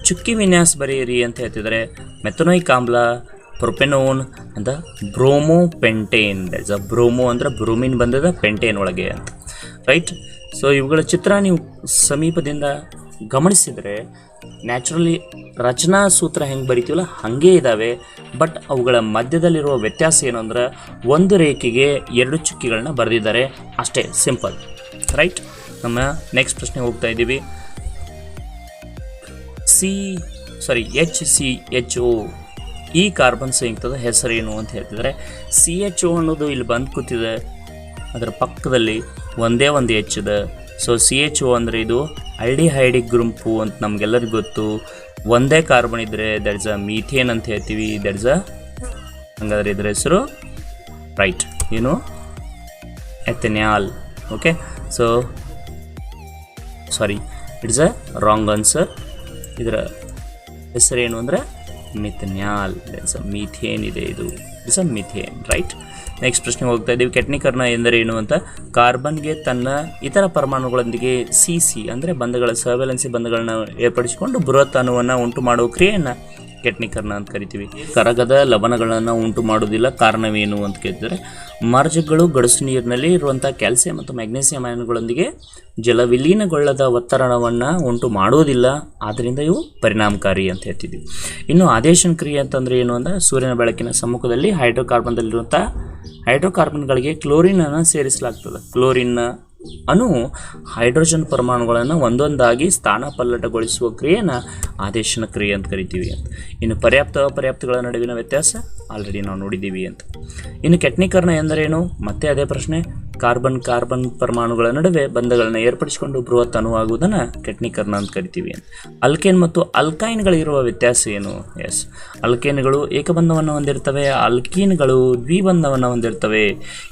ಚುಕ್ಕಿ ವಿನ್ಯಾಸ ಬರೆಯಿರಿ ಅಂತ ಹೇಳ್ತಿದ್ದಾರೆ. ಮೆಥನೋಯಿಕ್ ಆಮ್ಲ, ಪ್ರೊಪೆನೋನ್ ಅಂತ ಬ್ರೋಮೋಪೆಂಟೇನ್. ದಟ್ಸ್ ಅ ಬ್ರೋಮೋ ಅಂದರೆ ಬ್ರೋಮಿನ್ ಬಂದದ ಪೆಂಟೇನ್ ಒಳಗೆ ಅಂತ, ರೈಟ್? ಸೊ ಇವುಗಳ ಚಿತ್ರ ನೀವು ಸಮೀಪದಿಂದ ಗಮನಿಸಿದರೆ ನ್ಯಾಚುರಲಿ ರಚನಾ ಸೂತ್ರ ಹೆಂಗೆ ಬರಿತೀವಲ್ಲ ಹಾಗೇ ಇದ್ದಾವೆ. ಬಟ್ ಅವುಗಳ ಮಧ್ಯದಲ್ಲಿರುವ ವ್ಯತ್ಯಾಸ ಏನು ಅಂದ್ರೆ ಒಂದು ರೇಖೆಗೆ 2 ಚುಕ್ಕಿಗಳನ್ನ ಬರೆದಿದ್ದಾರೆ ಅಷ್ಟೇ, ಸಿಂಪಲ್, ರೈಟ್? ನಮ್ಮ ನೆಕ್ಸ್ಟ್ ಪ್ರಶ್ನೆ ಹೋಗ್ತಾ ಇದ್ದೀವಿ. HCHO ಈ ಕಾರ್ಬನ್ ಸಂಯುಕ್ತದ ಹೆಸರೇನು ಅಂತ ಹೇಳ್ತಿದ್ದಾರೆ. CHO ಅನ್ನೋದು ಇಲ್ಲಿ ಬಂದು ಕೂತಿದೆ, ಅದರ ಪಕ್ಕದಲ್ಲಿ ಒಂದೇ ಒಂದು H ಇದೆ. ಸೊ CHO ಅಂದರೆ ಇದು ಆಲ್ಡಿಹೈಡಿಕ್ ಗುಂಪು ಅಂತ ನಮಗೆಲ್ಲರಿಗೂ ಗೊತ್ತು. ಒಂದೇ ಕಾರ್ಬನ್ ಇದ್ದರೆ ದಟ್ ಇಸ್ ಅ ಮೀಥೇನ್ ಅಂತ ಹೇಳ್ತೀವಿ. ದಟ್ ಇಸ್ ಅ ಹಂಗಾದ್ರೆ ಇದರ ಹೆಸರು, ರೈಟ್, ಏನು? Ethanol. Okay, so sorry, it's a wrong answer. ಇದರ ಹೆಸರೇನು ಅಂದರೆ ಮಿಥೆನಾಲ್. ಮೀಥೇನ್ ಇದೆ ಇದು. It's a methane, right. Next ಪ್ರಶ್ನೆ ಹೋಗ್ತಾ ಇದ್ದೀವಿ. ಕೆಟ್ನೀಕರಣ ಎಂದರೆ ಏನು ಅಂತ. ಕಾರ್ಬನ್ಗೆ ತನ್ನ ಇತರ ಪರಮಾಣುಗಳೊಂದಿಗೆ ಸಿ ಅಂದರೆ ಬಂಧಗಳ ಸರ್ವೆಲೆನ್ಸಿ ಬಂಧಗಳನ್ನ ಏರ್ಪಡಿಸಿಕೊಂಡು ಬೃಹತ್ ಅಣುವನ್ನು ಉಂಟು ಮಾಡುವ ಕ್ರಿಯೆಯನ್ನು ಕೆಟ್ನೀಕರಣ ಅಂತ ಕರಿತೀವಿ. ಕರಗದ ಲವಣಗಳನ್ನು ಉಂಟು ಮಾಡುವುದಿಲ್ಲ, ಕಾರಣವೇನು ಅಂತ ಕೇಳಿದರೆ ಮಾರ್ಜಕಗಳು ಗಡಸು ನೀರಿನಲ್ಲಿ ಇರುವಂಥ ಕ್ಯಾಲ್ಸಿಯಂ ಮತ್ತು ಮ್ಯಾಗ್ನೀಸಿಯಂ ಅಯಾನುಗಳೊಂದಿಗೆ ಜಲವಿಲೀನಗೊಳ್ಳದ ಒತ್ತಡವನ್ನು ಉಂಟು ಮಾಡುವುದಿಲ್ಲ, ಆದ್ದರಿಂದ ಇವು ಪರಿಣಾಮಕಾರಿ ಅಂತ ಹೇಳ್ತಿದ್ವಿ. ಇನ್ನು ಆದೇಶನ ಕ್ರಿಯೆ ಅಂತಂದರೆ ಏನು ಅಂದರೆ ಸೂರ್ಯನ ಬೆಳಕಿನ ಸಮ್ಮುಖದಲ್ಲಿ ಹೈಡ್ರೋಕಾರ್ಬನ್ದಲ್ಲಿರುವಂಥ ಹೈಡ್ರೋಕಾರ್ಬನ್ಗಳಿಗೆ ಕ್ಲೋರಿನನ್ನು ಸೇರಿಸಲಾಗ್ತದೆ. ಕ್ಲೋರಿನ್ನ ಅಣು ಹೈಡ್ರೋಜನ್ ಪರಮಾಣುಗಳನ್ನು ಒಂದೊಂದಾಗಿ ಸ್ಥಾನಪಲ್ಲಟಗೊಳಿಸುವ ಕ್ರಿಯೆನ ಆದೇಶನ ಕ್ರಿಯೆ ಅಂತ ಕರಿತೀವಿ ಅಂತ. ಇನ್ನು ಪರ್ಯಾಪ್ತ ಅಪರ್ಯಾಪ್ತಗಳ ನಡುವಿನ ವ್ಯತ್ಯಾಸ ಆಲ್ರೆಡಿ ನಾವು ನೋಡಿದ್ದೀವಿ ಅಂತ. ಇನ್ನು ಕೆಟ್ನೀಕರಣ ಎಂದರೇನು? ಮತ್ತೆ ಅದೇ ಪ್ರಶ್ನೆ. ಕಾರ್ಬನ್ ಪರಮಾಣುಗಳ ನಡುವೆ ಬಂಧಗಳನ್ನು ಏರ್ಪಡಿಸಿಕೊಂಡು ಬೃಹತ್ ಅಣುವಾಗುವುದನ್ನು ಕೆಟ್ನೀಕರಣ ಅಂತ ಕರಿತೀವಿ ಅಂತ. ಅಲ್ಕೇನ್ ಮತ್ತು ಅಲ್ಕೈನ್ಗಳಿರುವ ವ್ಯತ್ಯಾಸ ಏನು? ಎಸ್, ಅಲ್ಕೇನ್ಗಳು ಏಕಬಂಧವನ್ನು ಹೊಂದಿರ್ತವೆ, ಅಲ್ಕೀನ್ಗಳು ದ್ವಿಬಂಧವನ್ನು ಹೊಂದಿರ್ತವೆ.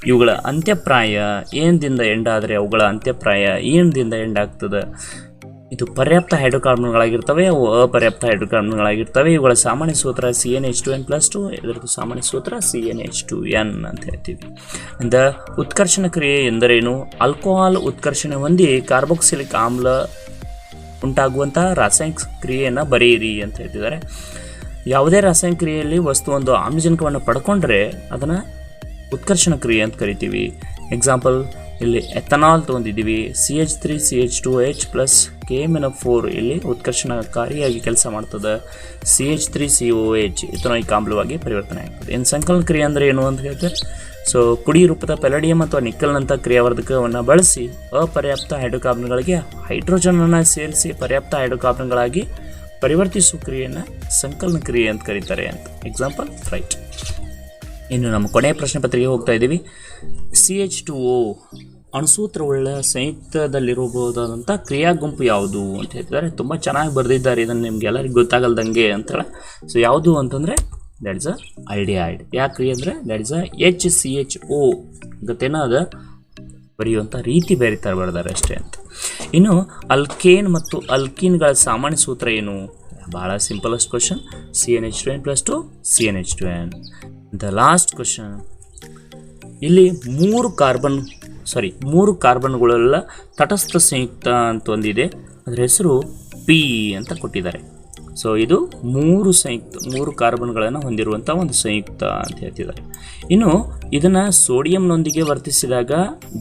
ಇವುಗಳ ಅಂತ್ಯಪ್ರಾಯ ಏನದಿಂದ ಎಂಡಾದರೆ ಅವುಗಳ ಅಂತ್ಯಪ್ರಾಯ ಏನದಿಂದ ಎಂಡಾಗ್ತದೆ. ಇದು ಪರ್ಯಾಪ್ತ ಹೈಡ್ರೋಕಾರ್ಬನ್ಗಳಾಗಿರ್ತವೆ, ಅವು ಅಪರ್ಯಾಪ್ತ ಹೈಡ್ರೋಕಾರ್ಬನ್ಗಳಾಗಿರ್ತವೆ. ಇವುಗಳ ಸಾಮಾನ್ಯ ಸೂತ್ರ CnH2n+2, ಇದರದ್ದು ಸಾಮಾನ್ಯ ಸೂತ್ರ CnH2n ಅಂತ ಹೇಳ್ತೀವಿ. ಉತ್ಕರ್ಷಣ ಕ್ರಿಯೆ ಎಂದರೇನು? ಆಲ್ಕೋಹಾಲ್ ಉತ್ಕರ್ಷಣೆ ಹೊಂದಿ ಕಾರ್ಬಾಕ್ಸಿಲಿಕ್ ಆಮ್ಲ ಉಂಟಾಗುವಂಥ ರಾಸಾಯನಿಕ ಕ್ರಿಯೆಯನ್ನು ಬರೆಯಿರಿ ಅಂತ ಹೇಳ್ತಿದ್ದಾರೆ. ಯಾವುದೇ ರಾಸಾಯನಿಕ ಕ್ರಿಯೆಯಲ್ಲಿ ವಸ್ತು ಒಂದು ಆಮ್ಲಜನಕವನ್ನು ಪಡ್ಕೊಂಡ್ರೆ ಅದನ್ನು ಉತ್ಕರ್ಷಣ ಕ್ರಿಯೆ ಅಂತ ಕರಿತೀವಿ. ಎಕ್ಸಾಂಪಲ್, ಇಲ್ಲಿ ಎಥನಾಲ್ ತೊಗೊಂಡಿದ್ದೀವಿ, CH3CH2H ಪ್ಲಸ್ KMnO4 ಇಲ್ಲಿ ಉತ್ಕರ್ಷಣಕಾರಿಯಾಗಿ ಕೆಲಸ ಮಾಡ್ತದೆ. CH3COH ಇಥನಾಯಿಕ್ ಆಮ್ಲವಾಗಿ ಪರಿವರ್ತನೆ ಆಗ್ತದೆ. ಇನ್ನು ಸಂಕಲನ ಕ್ರಿಯೆ ಅಂದರೆ ಏನು ಅಂತ ಹೇಳ್ತಾರೆ. ಸೊ ಪುಡಿ ರೂಪದ ಪೆಲಡಿಯಂ ಅಥವಾ ನಿಕ್ಕಲ್ನಂಥ ಕ್ರಿಯಾವರ್ಧಕವನ್ನು ಬಳಸಿ ಅಪರ್ಯಾಪ್ತ ಹೈಡ್ರೋಕಾರ್ಬನ್ಗಳಿಗೆ ಹೈಡ್ರೋಜನನ್ನು ಸೇರಿಸಿ ಪರ್ಯಾಪ್ತ ಹೈಡ್ರೋಕಾರ್ಬನ್ಗಳಾಗಿ ಪರಿವರ್ತಿಸುವ ಕ್ರಿಯೆಯನ್ನು ಸಂಕಲನ ಕ್ರಿಯೆ ಅಂತ ಕರೀತಾರೆ ಅಂತ. Example, right. ಇನ್ನು ನಮ್ಮ ಕೊನೆಯ ಪ್ರಶ್ನೆ ಪತ್ರಿಕೆ ಹೋಗ್ತಾ ಇದ್ದೀವಿ. CH2O ಅಣುಸೂತ್ರವುಳ್ಳ ಸಂಯುಕ್ತದಲ್ಲಿರಬಹುದಾದಂಥ ಕ್ರಿಯಾ ಗುಂಪು ಯಾವುದು ಅಂತ ಹೇಳ್ತಿದ್ದಾರೆ. ತುಂಬ ಚೆನ್ನಾಗಿ ಬರೆದಿದ್ದಾರೆ, ಇದನ್ನು ನಿಮ್ಗೆ ಎಲ್ಲರಿಗೂ ಗೊತ್ತಾಗಲ್ದಂಗೆ ಅಂತೇಳಿ. ಸೊ ಯಾವುದು ಅಂತಂದರೆ ದ್ಯಾಟ್ ಇಸ್ ಅ ಐಡಿಯಾಯ್ಡ್. ಯಾಕ್ರಿ ಅಂದರೆ ದ್ಯಾಟ್ ಇಸ್ ಅ HCHO ಗೊತ್ತೇನೋ, ಅದು ಬರೆಯುವಂಥ ರೀತಿ ಬೇರೆ ಥರ ಬರೆದಾರೆ ಅಷ್ಟೇ ಅಂತ. ಇನ್ನು ಅಲ್ಕೇನ್ ಮತ್ತು ಅಲ್ಕೀನ್ಗಳ ಸಾಮಾನ್ಯ ಸೂತ್ರ ಏನು? ಭಾಳ simplest question, CnH2n+2 CnH2n. The last question, ಇಲ್ಲಿ ಮೂರು ಕಾರ್ಬನ್ಗಳೆಲ್ಲ ತಟಸ್ಥ ಸಂಯುಕ್ತ ಅಂತ ಒಂದಿದೆ, ಅದರ ಹೆಸರು P ಅಂತ ಕೊಟ್ಟಿದ್ದಾರೆ. ಸೊ ಇದು ಮೂರು ಕಾರ್ಬನ್ಗಳನ್ನು ಹೊಂದಿರುವಂಥ ಒಂದು ಸಂಯುಕ್ತ ಅಂತ ಹೇಳ್ತಿದ್ದಾರೆ. ಇನ್ನು ಇದನ್ನು ಸೋಡಿಯಂನೊಂದಿಗೆ ವರ್ತಿಸಿದಾಗ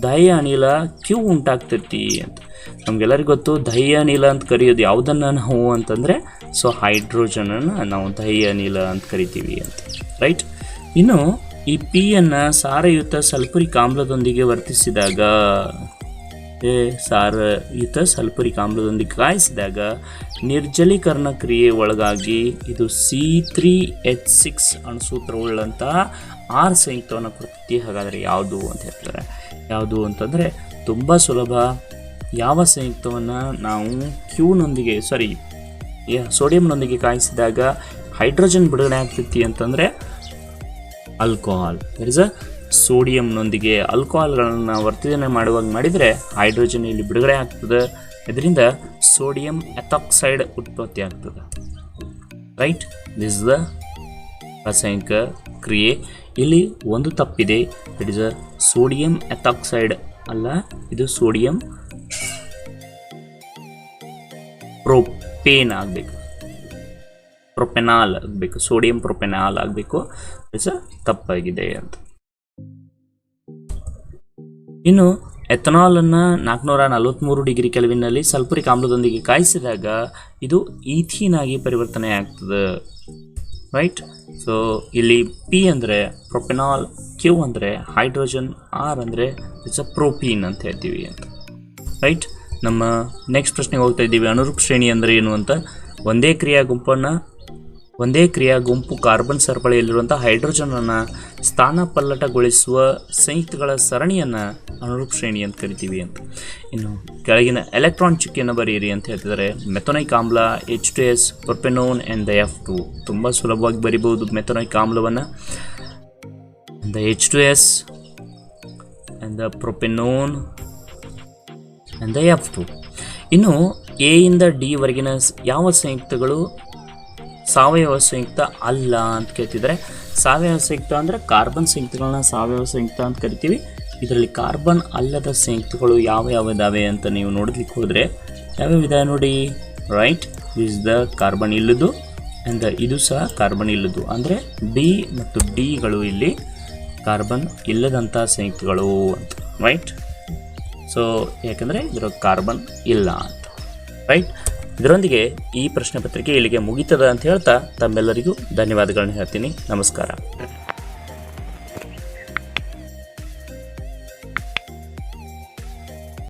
ದಹ್ಯ ಅನಿಲ Q ಉಂಟಾಗ್ತೈತಿ ಅಂತ. ನಮಗೆಲ್ಲರಿಗೂ ಗೊತ್ತು, ದಹ್ಯ ಅನಿಲ ಅಂತ ಕರೆಯೋದು ಯಾವುದನ್ನು ನಾವು ಅಂತಂದರೆ ಸೊ ಹೈಡ್ರೋಜನನ್ನು ನಾವು ದಹ್ಯ ಅನಿಲ ಅಂತ ಕರಿತೀವಿ ಅಂತ, ರೈಟ್. ಇನ್ನು ಈ Pಯನ್ನು ಸಾರಯುತ ಸಲ್ಫುರಿಕ್ ಆಮ್ಲದೊಂದಿಗೆ ವರ್ತಿಸಿದಾಗ ಕಾಯಿಸಿದಾಗ ನಿರ್ಜಲೀಕರಣ ಕ್ರಿಯೆ ಒಳಗಾಗಿ ಇದು C3H6 ಅಣುಸೂತ್ರವುಳ್ಳಂತಹ 6 ಸಂಯುಕ್ತವನ್ನು ಕೊಡ್ತೀವಿ. ಹಾಗಾದರೆ ಯಾವುದು ಅಂತ ಹೇಳ್ತಾರೆ. ಯಾವುದು ಅಂತಂದರೆ ತುಂಬ ಸುಲಭ. ಯಾವ ಸಂಯುಕ್ತವನ್ನು ನಾವು ಸೋಡಿಯಂನೊಂದಿಗೆ ಕಾಯಿಸಿದಾಗ ಹೈಡ್ರೋಜನ್ ಬಿಡುಗಡೆ ಆಗ್ತೈತಿ ಅಂತಂದರೆ ಆಲ್ಕೋಹಾಲ್. ದಟ್ ಇಸ್ ಅ ಸೋಡಿಯಂನೊಂದಿಗೆ ಆಲ್ಕೋಹಾಲ್ಗಳನ್ನು ವರ್ತನೆ ಮಾಡಿದರೆ ಹೈಡ್ರೋಜನ್ ಇಲ್ಲಿ ಬಿಡುಗಡೆ ಆಗ್ತದೆ. ಇದರಿಂದ ಸೋಡಿಯಂ ಎಥಾಕ್ಸೈಡ್ ಉತ್ಪತ್ತಿ ಆಗ್ತದೆ, ರೈಟ್. ದಿಸ್ ಇಸ್ ದ ರಾಸಾಯನಿಕ ಕ್ರಿಯೆ. ಇಲ್ಲಿ ಒಂದು ತಪ್ಪಿದೆ, ಇಟ್ ಇಸ್ ಅ ಸೋಡಿಯಂ ಎಥಾಕ್ಸೈಡ್ ಅಲ್ಲ, ಇದು ಸೋಡಿಯಂ ಪ್ರೋಪೇನ್ ಆಗಬೇಕು, ಪ್ರೊಪೆನಾಲ್ ಆಗಬೇಕು, ಸೋಡಿಯಂ ಪ್ರೊಪೆನಾಲ್ ಆಗಬೇಕು. ಇಟ್ಸ್ ತಪ್ಪಾಗಿದೆ ಅಂತ. ಇನ್ನು ಎಥನಾಲನ್ನು 443 ಡಿಗ್ರಿ ಕೆಲ್ವಿನ್ನಲ್ಲಿ ಸಲ್ಫುರಿಕ್ ಆಮ್ಲದೊಂದಿಗೆ ಕಾಯಿಸಿದಾಗ ಇದು ಈಥೀನ್ ಆಗಿ ಪರಿವರ್ತನೆ ಆಗ್ತದೆ, ರೈಟ್. ಸೊ ಇಲ್ಲಿ P ಅಂದರೆ ಪ್ರೊಪೆನಾಲ್, Q ಅಂದರೆ ಹೈಡ್ರೋಜನ್, R ಅಂದರೆ ಇಟ್ಸ್ ಅ ಪ್ರೋಪೀನ್ ಅಂತ ಹೇಳ್ತೀವಿ ಅಂತ, ರೈಟ್. ನಮ್ಮ ನೆಕ್ಸ್ಟ್ ಪ್ರಶ್ನೆಗೆ ಹೋಗ್ತಾ ಇದ್ದೀವಿ. ಅನುರೂಪ ಶ್ರೇಣಿ ಅಂದರೆ ಏನು ಅಂತ. ಒಂದೇ ಕ್ರಿಯಾ ಗುಂಪು ಕಾರ್ಬನ್ ಸರಪಳಿಯಲ್ಲಿರುವಂಥ ಹೈಡ್ರೋಜನನ್ನು ಸ್ಥಾನಪಲ್ಲಟಗೊಳಿಸುವ ಸಂಯುಕ್ತಗಳ ಸರಣಿಯನ್ನು ಅನುರೂಪ ಶ್ರೇಣಿ ಅಂತ ಕರಿತೀವಿ ಅಂತ. ಇನ್ನು ಕೆಳಗಿನ ಎಲೆಕ್ಟ್ರಾನ್ ಚುಕ್ಕಿಯನ್ನು ಬರೆಯಿರಿ ಅಂತ ಹೇಳ್ತಿದ್ದಾರೆ. ಮೆಥನೋಯಿಕ್ ಆಮ್ಲ, H2S, propanone and the F2. ತುಂಬ ಸುಲಭವಾಗಿ ಬರಿಬೋದು ಮೆಥನೋಯಿಕ್ ಆಮ್ಲವನ್ನು. The H2S and the propanone and the F2. ಇನ್ನು A ಇಂದ D ವರೆಗಿನ ಯಾವ ಸಂಯುಕ್ತಗಳು ಸಾವಯವ ಸಂಯುಕ್ತ ಅಲ್ಲ ಅಂತ ಕೇಳ್ತಿದ್ದಾರೆ. ಸಾವಯವ ಸಂಯುಕ್ತ ಅಂದರೆ ಕಾರ್ಬನ್ ಸಂಯುಕ್ತಗಳನ್ನ ಸಾವಯವ ಸಂಯುಕ್ತ ಅಂತ ಕರಿತೀವಿ. ಇದರಲ್ಲಿ ಕಾರ್ಬನ್ ಅಲ್ಲದ ಸಂಯುಕ್ತಗಳು ಯಾವ ಇದಾವೆ ಅಂತ ನೀವು ನೋಡಲಿಕ್ಕೆ ಹೋದರೆ ಯಾವ್ಯಾವ ಇದಾವೆ ನೋಡಿ. ರೈಟ್, ಇಸ್ ದ ಕಾರ್ಬನ್ ಇಲ್ಲದು ಆ್ಯಂಡ್ ಇದು ಸಹ ಕಾರ್ಬನ್ ಇಲ್ಲದು, ಅಂದರೆ ಬಿ ಮತ್ತು ಡಿಗಳು ಇಲ್ಲಿ ಕಾರ್ಬನ್ ಇಲ್ಲದಂಥ ಸಂಯುಕ್ತಗಳು ಅಂತ. ರೈಟ್, ಸೊ ಯಾಕಂದರೆ ಇದರ ಕಾರ್ಬನ್ ಇಲ್ಲ ಅಂತ. ರೈಟ್, ಇದರೊಂದಿಗೆ ಈ ಪ್ರಶ್ನೆ ಪತ್ರಿಕೆ ಇಲ್ಲಿಗೆ ಮುಗೀತದ ಅಂತ ಹೇಳ್ತಾ ತಮ್ಮೆಲ್ಲರಿಗೂ ಧನ್ಯವಾದಗಳನ್ನ ಹೇಳ್ತೀನಿ. ನಮಸ್ಕಾರ.